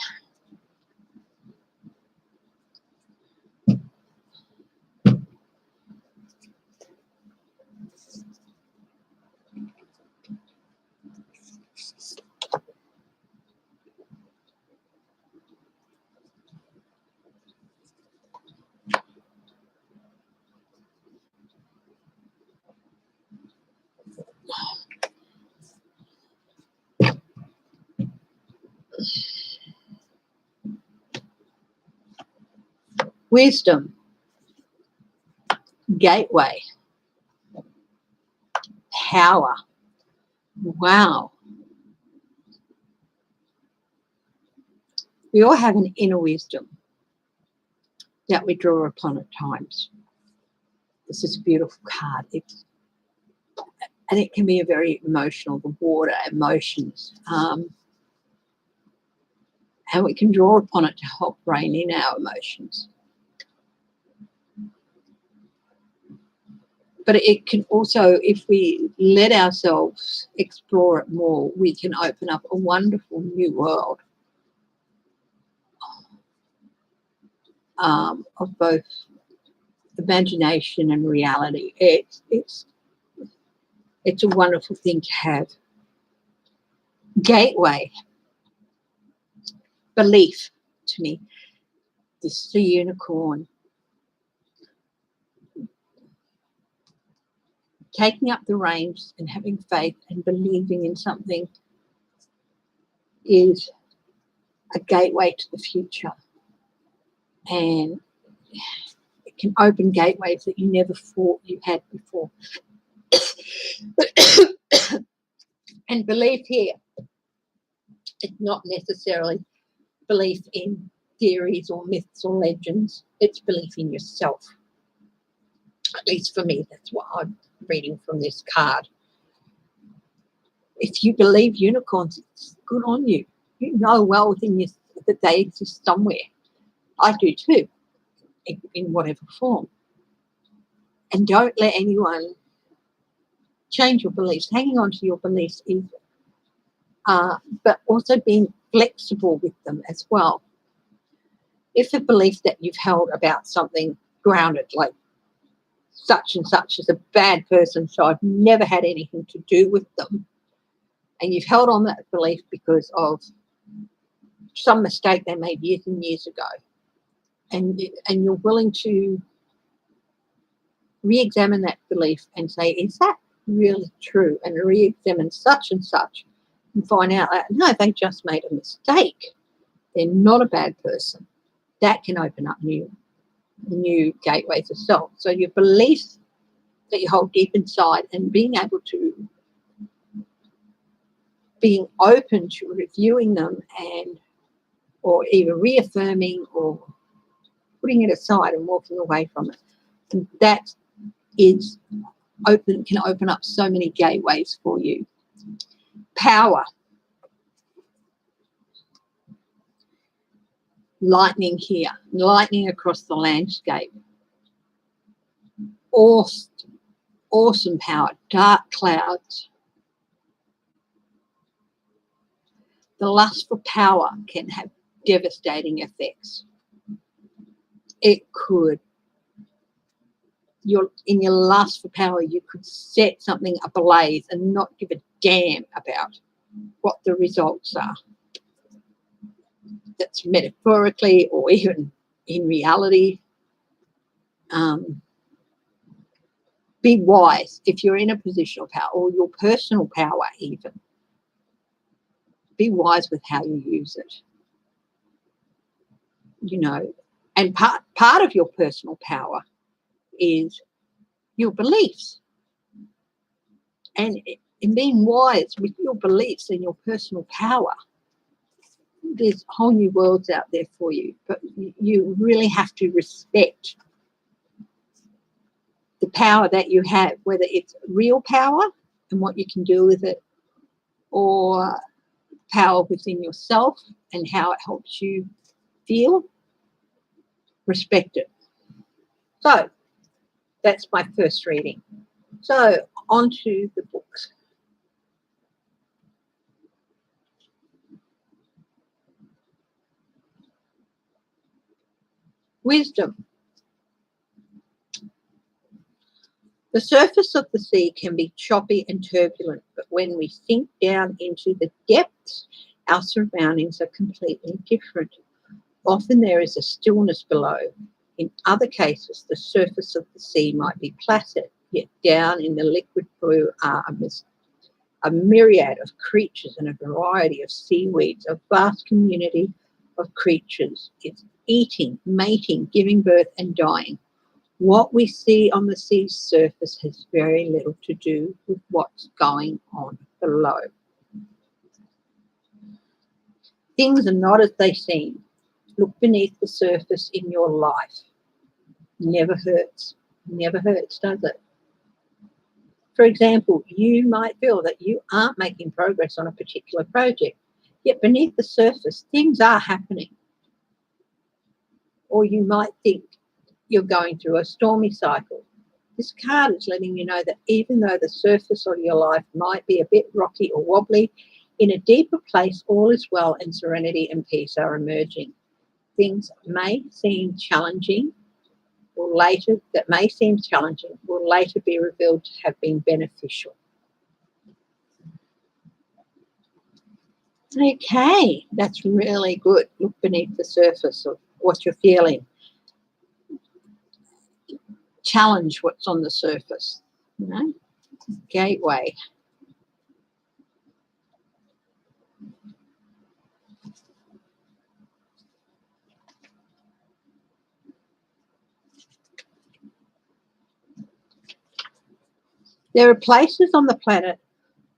Wisdom, gateway, power. Wow. We all have an inner wisdom that we draw upon at times. This is a beautiful card. And it can be a very emotional, the water, emotions. And we can draw upon it to help rein in our emotions. But it can also, if we let ourselves explore it more, we can open up a wonderful new world of both imagination and reality. It's a wonderful thing to have. Gateway, belief to me. This is a unicorn. Taking up the reins and having faith and believing in something is a gateway to the future, and it can open gateways that you never thought you had before. And belief here, it's not necessarily belief in theories or myths or legends. It's belief in yourself. At least for me, that's what I'm reading from this card. If you believe unicorns, it's good on you. You know well within you that they exist somewhere. I do too, in whatever form. And don't let anyone change your beliefs. Hanging on to your beliefs is, but also being flexible with them as well. If a belief that you've held about something grounded, like such and such is a bad person, so I've never had anything to do with them, and you've held on that belief because of some mistake they made years and years ago, and you're willing to re-examine that belief and say, is that really true? And re-examine such and such and find out that, no, they just made a mistake. They're not a bad person. That can open up new gateways of self. So your beliefs that you hold deep inside, and being able to, being open to reviewing them, and or either reaffirming or putting it aside and walking away from it. And that is open, can open up so many gateways for you. Power. Lightning here, lightning across the landscape. Awesome power. Dark clouds. The lust for power can have devastating effects. It could. In your lust for power, you could set something ablaze and not give a damn about what the results are. That's metaphorically or even in reality. Be wise if you're in a position of power, or your personal power even. Be wise with how you use it. You know, and part of your personal power is your beliefs. And in being wise with your beliefs and your personal power, there's whole new worlds out there for you. But you really have to respect the power that you have, whether it's real power and what you can do with it, or power within yourself and how it helps you feel. Respect it. So that's my first reading. So on to the books. Wisdom. The surface of the sea can be choppy and turbulent, but when we sink down into the depths, our surroundings are completely different. Often there is a stillness below. In other cases, the surface of the sea might be placid, yet down in the liquid blue are a myriad of creatures and a variety of seaweeds, a vast community of creatures. It's eating, mating, giving birth and dying. What we see on the sea's surface has very little to do with what's going on below. Things are not as they seem. Look beneath the surface in your life. Never hurts. Never hurts, does it? For example, you might feel that you aren't making progress on a particular project, yet beneath the surface, things are happening. Or you might think you're going through a stormy cycle. This card is letting you know that even though the surface of your life might be a bit rocky or wobbly, in a deeper place, all is well and serenity and peace are emerging. Things may seem challenging, will later be revealed to have been beneficial. Okay, that's really good. Look beneath the surface of what you're feeling. Challenge what's on the surface. You know? Gateway. There are places on the planet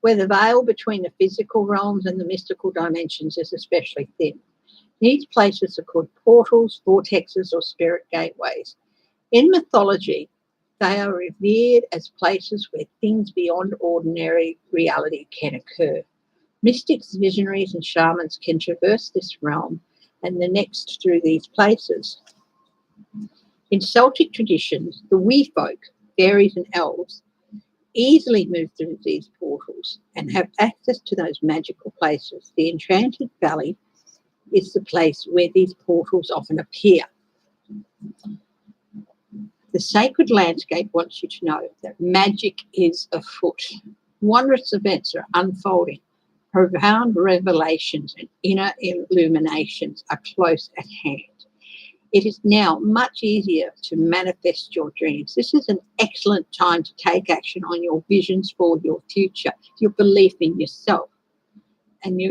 where the veil between the physical realms and the mystical dimensions is especially thin. These places are called portals, vortexes, or spirit gateways. In mythology, they are revered as places where things beyond ordinary reality can occur. Mystics, visionaries, and shamans can traverse this realm and the next through these places. In Celtic traditions, the wee folk, fairies and elves, easily move through these portals and have access to those magical places. The Enchanted Valley is the place where these portals often appear. The sacred landscape wants you to know that magic is afoot. Wondrous events are unfolding. Profound revelations and inner illuminations are close at hand. It is now much easier to manifest your dreams. This is an excellent time to take action on your visions for your future, your belief in yourself. And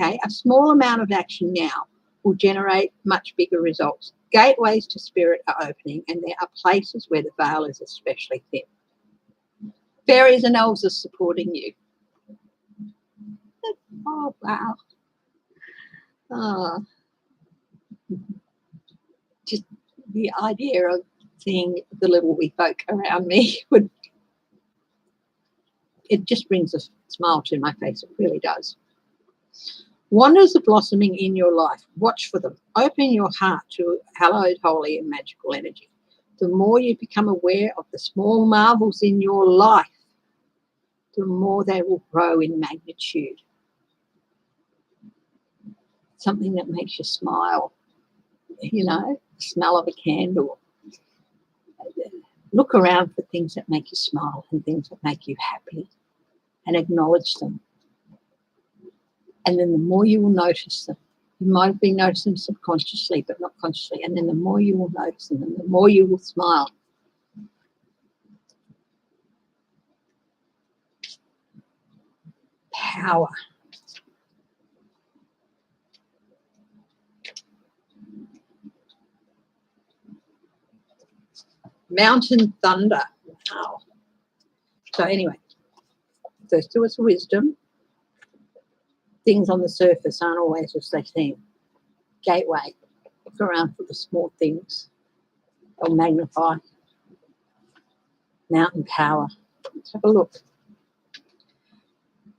a small amount of action now will generate much bigger results. Gateways to spirit are opening, and there are places where the veil is especially thin. Fairies and elves are supporting you. Oh, wow. Oh. Just the idea of seeing the little wee folk around me it just brings a smile to my face. It really does. Wonders are blossoming in your life. Watch for them. Open your heart to hallowed, holy, and magical energy. The more you become aware of the small marvels in your life, the more they will grow in magnitude. Something that makes you smile, the smell of a candle. Look around for things that make you smile and things that make you happy and acknowledge them. And then the more you will notice them, you might have been noticing them subconsciously, but not consciously. And then the more you will notice them, and the more you will smile. Power. Mountain thunder. Wow. So anyway, first there was wisdom. Things on the surface aren't always as they seem. Gateway. Look around for the small things. They'll magnify. Mountain power. Let's have a look.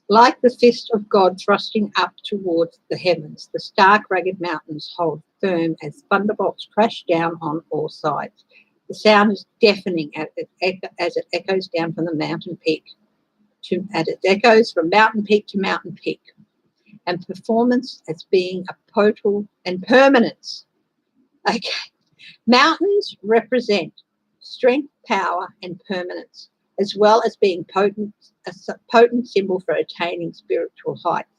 Like the fist of God thrusting up towards the heavens, the stark, rugged mountains hold firm as thunderbolts crash down on all sides. The sound is deafening as it echoes down from the mountain peak. As it echoes from mountain peak to mountain peak. And performance as being a total and permanence. Okay. Mountains represent strength, power, and permanence, as well as being a potent symbol for attaining spiritual heights.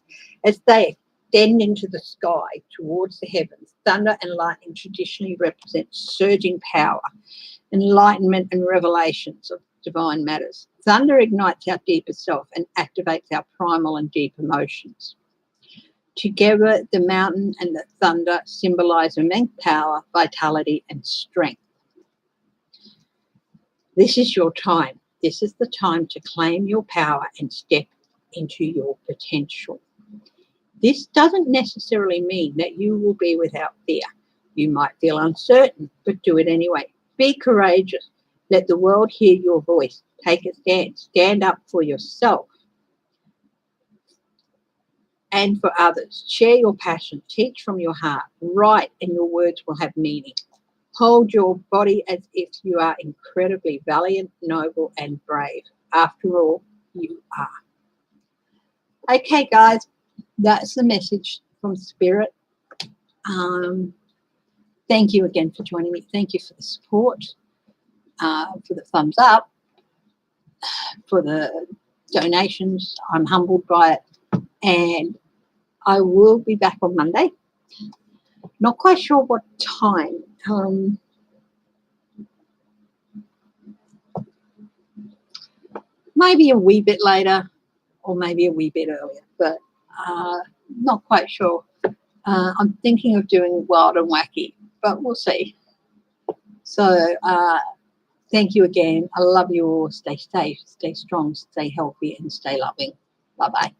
As they extend into the sky towards the heavens, thunder and lightning traditionally represent surging power, enlightenment, and revelations of divine matters. Thunder ignites our deeper self and activates our primal and deep emotions. Together, the mountain and the thunder symbolize immense power, vitality, and strength. This is your time. This is the time to claim your power and step into your potential. This doesn't necessarily mean that you will be without fear. You might feel uncertain, but do it anyway. Be courageous. Let the world hear your voice. Take a stand. Stand up for yourself and for others. Share your passion. Teach from your heart. Write, and your words will have meaning. Hold your body as if you are incredibly valiant, noble, and brave. After all, you are. Okay, guys, that's the message from Spirit. Thank you again for joining me. Thank you for the support, for the thumbs up, for the donations. I'm humbled by it. And I will be back on Monday. Not quite sure what time. Maybe a wee bit later or maybe a wee bit earlier, but not quite sure. I'm thinking of doing Wild and Wacky, but we'll see. So Thank you again. I love you all. Stay safe, stay strong, stay healthy, and stay loving. Bye-bye.